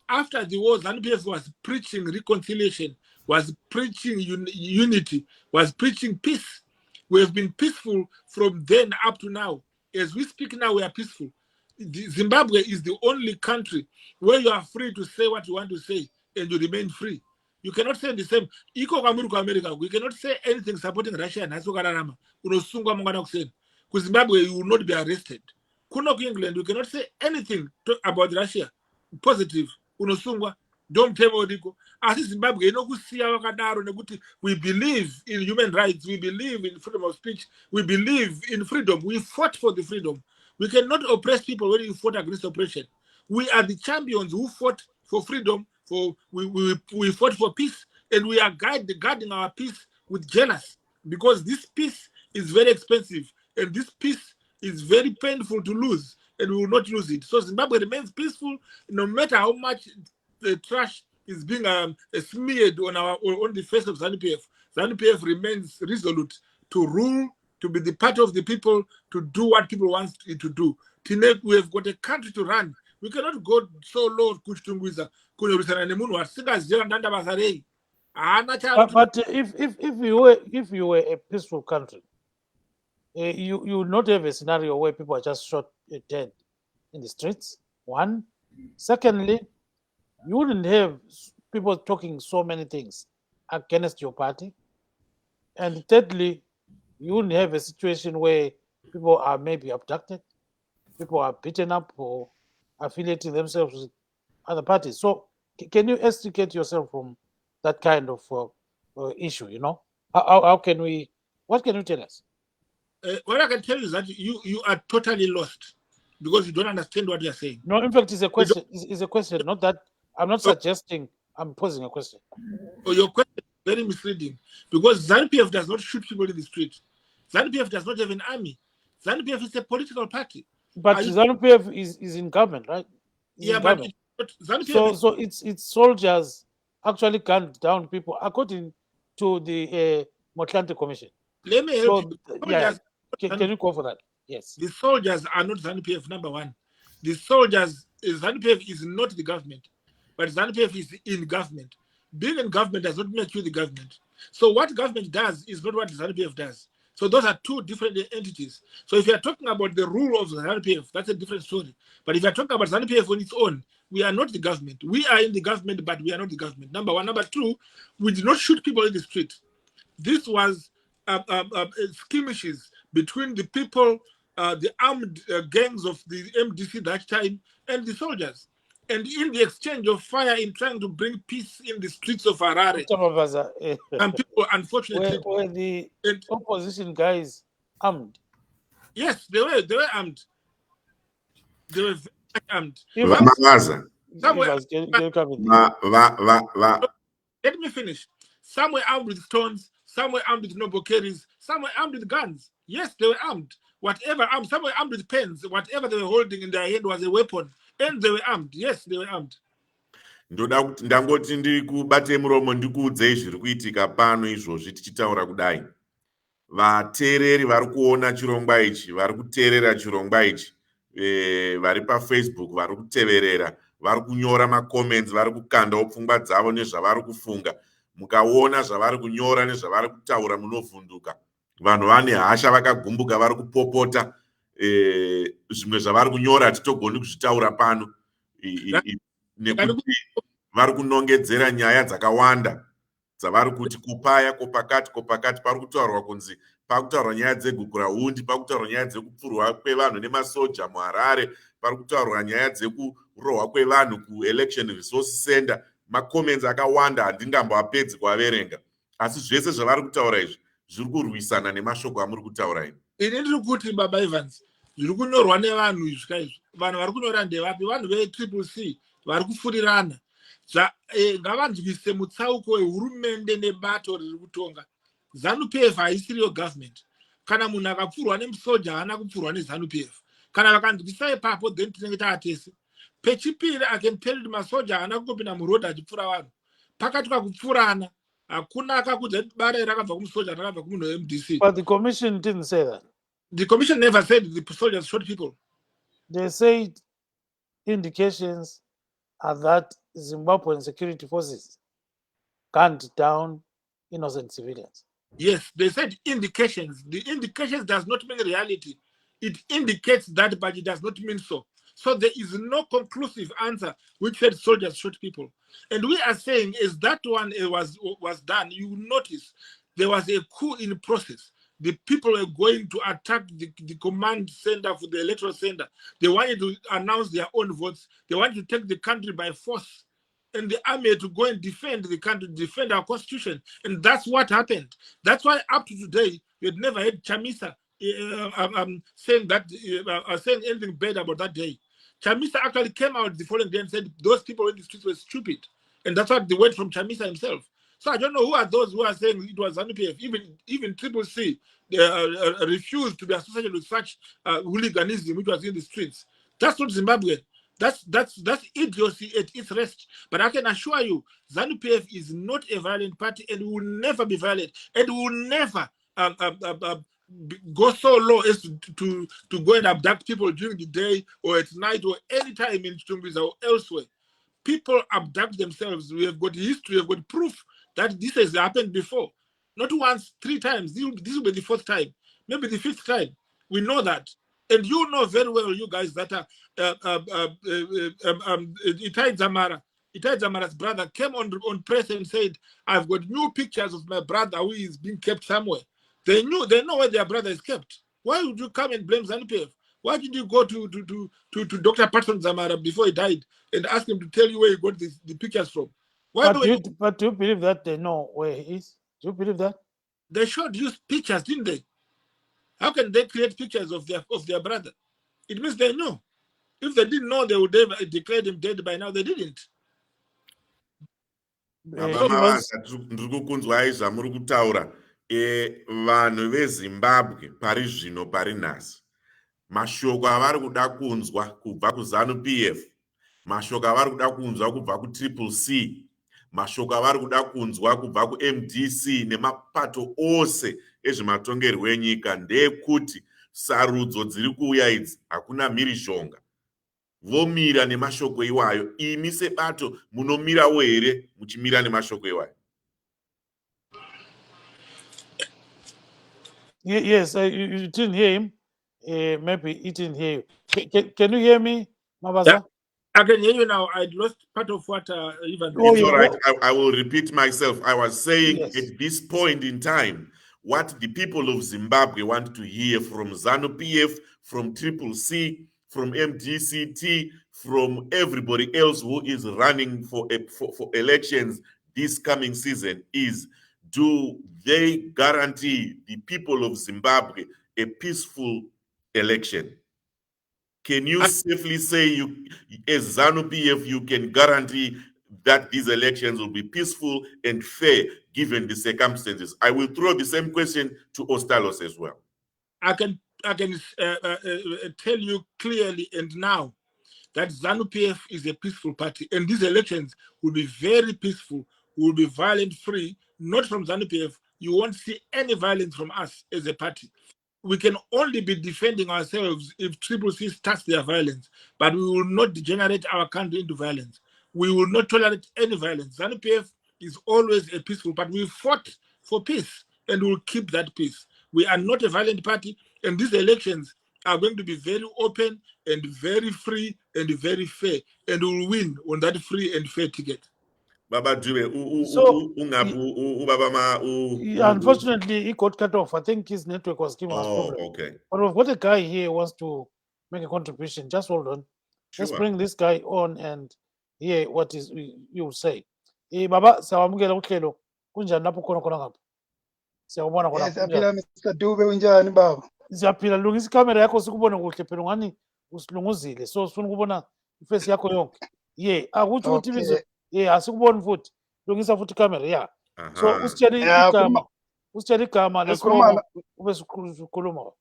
After the war, ZANU PF was preaching reconciliation, was preaching unity, was preaching peace. We have been peaceful from then up to now. As we speak now, we are peaceful. Zimbabwe is the only country where you are free to say what you want to say and you remain free. You cannot say the same. Iko kamuri ku America, we cannot say anything supporting Russia and Hasokararama. Unosungwa mungana kuseni. Ku Zimbabwe, you will not be arrested. Kuno ku England, you cannot say anything about Russia positive. Unosungwa. Don't tell Odiko. As Zimbabwe, inokusiya wakadaro nekuti we believe in human rights, we believe in freedom of speech, we believe in freedom. We fought for the freedom. We cannot oppress people when you fought against oppression. We are the champions who fought for freedom. We fought for peace, and we are guarding our peace with jealous, because this peace is very expensive, and this peace is very painful to lose, and we will not lose it. So Zimbabwe remains peaceful, no matter how much the trash is being smeared on the face of ZANU PF. ZANU PF remains resolute to rule, to be the part of the people, to do what people want it to do. We have got a country to run. We cannot go so low. But if you were a peaceful country, you would not have a scenario where people are just shot dead in the streets. One. Secondly, you wouldn't have people talking so many things against your party. And thirdly, you wouldn't have a situation where people are maybe abducted, people are beaten up or affiliating themselves with other parties. So can you extricate yourself from that kind of issue, you know? What can you tell us? What I can tell you is that you are totally lost because you don't understand what you're saying. No, in fact, it's a question. It's a question, not that I'm not suggesting, I'm posing a question. Oh, your question is very misleading because ZANU PF does not shoot people in the street. ZANU PF does not have an army. ZANU PF is a political party. But ZANU PF is in government, right? But ZANU PF so its soldiers actually gunned down people according to the Motlanthe Commission. Let me help you. Can you call for that? Yes. The soldiers are not ZANU PF, number one. The soldiers, ZANU PF is not the government, but ZANU PF is in government. Being in government does not make you the government. So what government does is not what Zanu PF does. So those are two different entities. So if you are talking about the rule of Zanu PF, that's a different story. But if you are talking about Zanu PF on its own, we are not the government. We are in the government, but we are not the government. Number one. Number two, we did not shoot people in the street. This was skirmishes between the people, the armed gangs of the MDC that time, and the soldiers. And in the exchange of fire in trying to bring peace in the streets of Harare, Mr. Mavaza, and people unfortunately, were the and opposition guys armed? yes, they were armed. They were very much armed. Mavaza. Evans, can you come in? Let me finish. Some were armed with stones, some were armed with noble carries, some were armed with guns. Yes, they were armed. Whatever armed, some were armed with pens. Whatever they were holding in their hand was a weapon, and they were armed. Yes, they were armed. Ndoda kuti ndangoti ndiri kubate muromo ndikuudzei zviri kuitika pano izvozvi tichitaura kudai. Vateereri vari kuona chirongwa ichi, vari kuteerera chirongwa ichi, vari paFacebook vari kuteverera, vari kunyora macomments, vari kukandawo pfungwa dzavo nezvavari kufunga. Mukaona zvavari kunyora nezvavari kutaura munovhunduka. Vanhu vane hasha vakagumbuka vari kupopota, zvimwe zvavari kunyora hatitogoni kuzvitaura pano nekuti vari kunongedzera nyaya dzakawanda dzavari kuti kupaya kopakati pari kutaurwa kunzi pakutaurwa nyaya dzegukurahundi, pakutaurwa nyaya dzekupfurwa kwevanhu nemasoja muHarare, pari kutaurwa nyaya dzekurohwa kwevanhu kuelection resource center. Macomments akawanda handingamboapedzi kuaverenga, asi zvese zvavari kutaura izvi zviri kurwisana nemashoko amuri kutaura imi. Ini ndiri kuti Baba Evans, zviri kunyorwa nevanhu izvi kaizvo. Vanhu vari kunyora ndevapi? Vanhu veCCC vari kufurirana. Ngavanzwise mutsauko wehurumende nebato riri kutonga. Zanu PF haisiriyo government. Kana munhu akapfurwa nemusoja haana kupfurwa neZanu PF. Kana vakanzwisa ipapo then tinenge taatese. Pechipiri, I can tell you masoja haana kungopinda muroad achipfura vanhu. Pakati pakupfurana hakuna akakudza kuti bare rakabva kumusoja rakabva kumunhu weMDC. But the commission didn't say that. The commission never said the soldiers shot people. They said indications are that Zimbabwean security forces gunned down innocent civilians. Yes, they said indications. The indications does not mean reality. It indicates that, but it does not mean so. So there is no conclusive answer which said soldiers shot people. And we are saying as that one was done, you notice there was a coup in process. The people were going to attack the command center for the electoral center. They wanted to announce their own votes. They wanted to take the country by force. And the army had to go and defend the country, defend our constitution. And that's what happened. That's why up to today, we had never heard Chamisa saying anything bad about that day. Chamisa actually came out the following day and said those people in the streets were stupid. And that's what they word from Chamisa himself. So I don't know who are those who are saying it was Zanu PF. Even CCC refused to be associated with such hooliganism which was in the streets. That's not Zimbabwe. That's idiocy at its rest. But I can assure you, Zanu PF is not a violent party and will never be violent and will never go so low as to go and abduct people during the day or at night or any time in Chitumbisa or elsewhere. People abduct themselves. We have got history, we have got proof that this has happened before. Not once, 3 times. This will be the 4th time, maybe the 5th time. We know that. And you know very well, you guys, that Itai Zamara's brother came on press and said, I've got new pictures of my brother who is being kept somewhere. They know where their brother is kept. Why would you come and blame Zanu PF? Why did you go to Dr. Patton Zamara before he died and ask him to tell you where he got the pictures from? But do you believe that they know where he is? Do you believe that? They showed you pictures, didn't they? How can they create pictures of their brother? It means they know. If they didn't know, they would have declared him dead by now. They didn't. Ndiri kukunzwai zvamuri kutaura. Vanhu veZimbabwe pari zvino pari nhasi. Mashoko avari kuda kunzwa kubva kuZanu PF. Mashoko avari kuda kunzwa kubva kuCCC. Mashoko avari kuda kunzwa kubva kuMDC nemapato ose ezvematongerwo enyika ndekuti sarudzo dziri kuuya idzi hakuna mhirizhonga. Vomira nemashoko iwayo. Imi sebato munomirawo here muchimira nemashoko iwayo? Yes, you didn't hear him. Maybe he didn't hear you. Can you hear me, Mavaza? I can hear you now. I lost part of what Ivan Oh, It's yeah. all right. I will repeat myself. I was saying Yes. at this point in time, what the people of Zimbabwe want to hear from Zanu PF, from Triple C, from MDCT, from everybody else who is running for elections this coming season is, do they guarantee the people of Zimbabwe a peaceful election? Can you safely say, you, as Zanu PF, you can guarantee that these elections will be peaceful and fair given the circumstances? I will throw the same question to Ostallos as well. I can tell you clearly and now that Zanu PF is a peaceful party, and these elections will be very peaceful, will be violent free, not from Zanu PF. You won't see any violence from us as a party. We can only be defending ourselves if Triple C starts their violence, but we will not degenerate our country into violence. We will not tolerate any violence. Zanu PF is always a peaceful party. We fought for peace and we will keep that peace. We are not a violent party, and these elections are going to be very open and very free and very fair, and we will win on that free and fair ticket. Baba Dube, So, unfortunately, unfortunately, he got cut off. I think his network was giving us problems. okay. But we've got a guy here who wants to make a contribution. Just hold on. Let's Sure. bring this guy on and hear what is you say. Baba, sawamukela uhlelo. Kunjani lapho khona ngapha? Siyabona khona. Siyaphila Mr. Dube unjani baba? Siyaphila, lungisa ikamera yakho sikubone kuhle phela ngani usilunguzile. So sifuna ukubona iface yakho yonke. Akuthi ukuthi ibizo. Asikuboni futhi. Lungisa futhi ikamera, yeah. So usitshele igama. Usitshele igama lesibongo ube sikhuluma.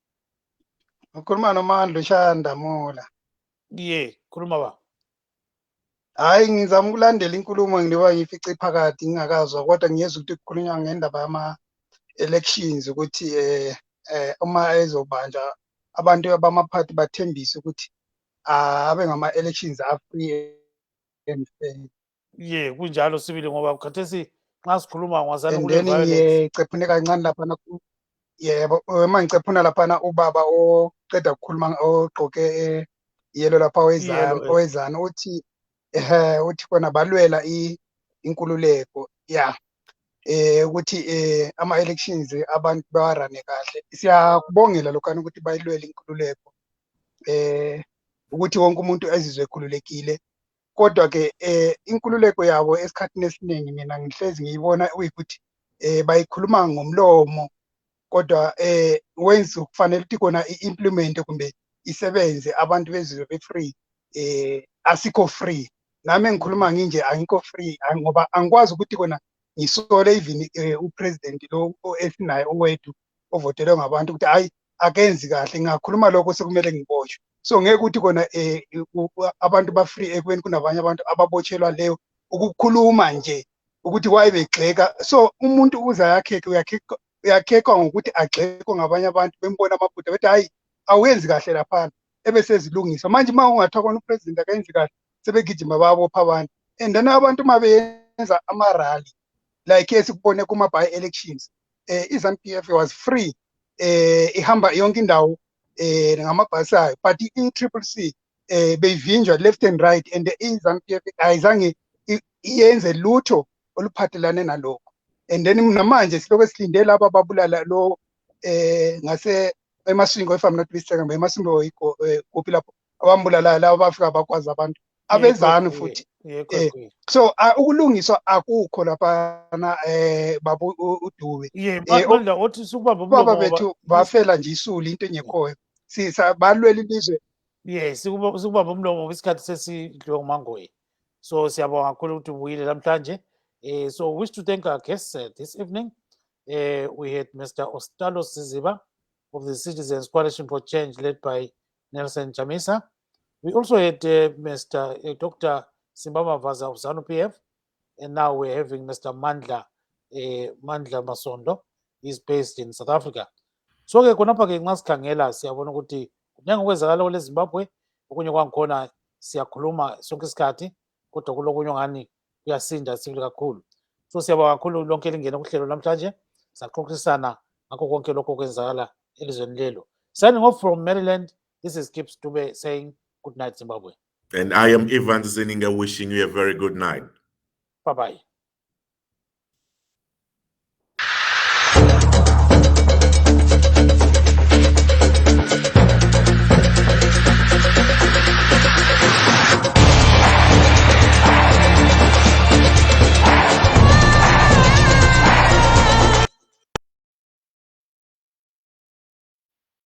Ukhuluma noMandla Shandamula. Khuluma ba. Hayi ngizama ukulandela inkulumo ngiba ngifice phakathi ngingakazwa kodwa ngiyezwa ukuthi kukhulunywa ngendaba yama elections ukuthi uma ezobanja abantu abamaphathi bathembise ukuthi abe ngama elections free and fair. Kunjalo sibili ngoba khathesi nxa sikhuluma ngwazana And kule then violence. ngicephune kancane laphana yebo uma ngicephuna laphana ubaba oqeda ukukhuluma ogqoke yellow lapha owezana uthi uthi kona balwela inkululeko ukuthi ama elections abantu bawarane kahle. Siyakubongela lokho ukuthi bayilwele inkululeko ukuthi wonke umuntu azizwe ekhululekile, kodwa ke inkululeko yabo esikhathini esiningi mina ngihlezi ngiyibona uyikuthi bayikhuluma ngomlomo, kodwa wenza kufanele ukuthi kona i-implement kumbe isebenze abantu bezizwe be-free. Asikho free, nami engikhuluma nginje angikho free ngoba angikwazi ukuthi kona ngisole even upresident lo esinaye owethu ovotelwe ngabantu ukuthi hayi akenzi kahle, ngakhuluma lokho sekumele ngiboshwe. So ngeke ukuthi kona abantu ba-free ekweni kunabanye abantu ababotshelwa leyo ukukhuluma nje ukuthi wayebegxeka. So umuntu uze uyakhekwa ngokuthi agxekwe ngabanye abantu bembona amaphutha bethi hayi awenzi kahle laphana, ebesezilungisa. Manje uma ungathiwa kona upresident akenzi kahle sebegijima babopha abantu, and then abantu uma beyenza amarali like esikubone kuma-by-elections, i-Zanu PF was free, ihamba yonke indawo ngamabhasi ayo, but i-Triple C beyivinjwa left and right, and i-Zanu PF ayizange iyenze lutho oluphathelane nalokho. And then namanje silokho silinde laba babulala lo ngase eMasingo, if I'm not mistaken, eMasingo kuphi lapho abambulala laba bafika bakwazi abantu abezanu futhi. So ukulungiswa akukho laphana babu uDube. Mandla othi sikubamba umlomo baba bethu bafela nje isuli into engekhoyo. Balwela ilizwe. Sikubamba umlomo isikhathi sesidliwe ngumangoyi. So siyabonga kakhulu ukuthi ubuyile namhlanje. So we wish to thank our guests this evening. We had Mr. Ostallos Siziba of the Citizens Coalition for Change, led by Nelson Chamisa. We also had Mr. Dr. Simba Mavaza of Zanu PF, and now we're having Mr. Mandla Masondo. He's based in South Africa. So ke khonapha ke nxa sikhangela siyabona ukuthi kunyange kwenzakala kule Zimbabwe, okunye kwangikhona siyakhuluma sonke isikhathi, kodwa kulokunye ngani kuyasinda sibili kakhulu. So siyabonga kakhulu lonke elingena kuhlelo namhlanje, saxoxisana ngakho konke lokho kwenzakala elizweni lelo. Signing off from Maryland, this is Kip Stube saying good night, Zimbabwe. And I am Ivan Zeninga wishing you a very good night. Bye-bye.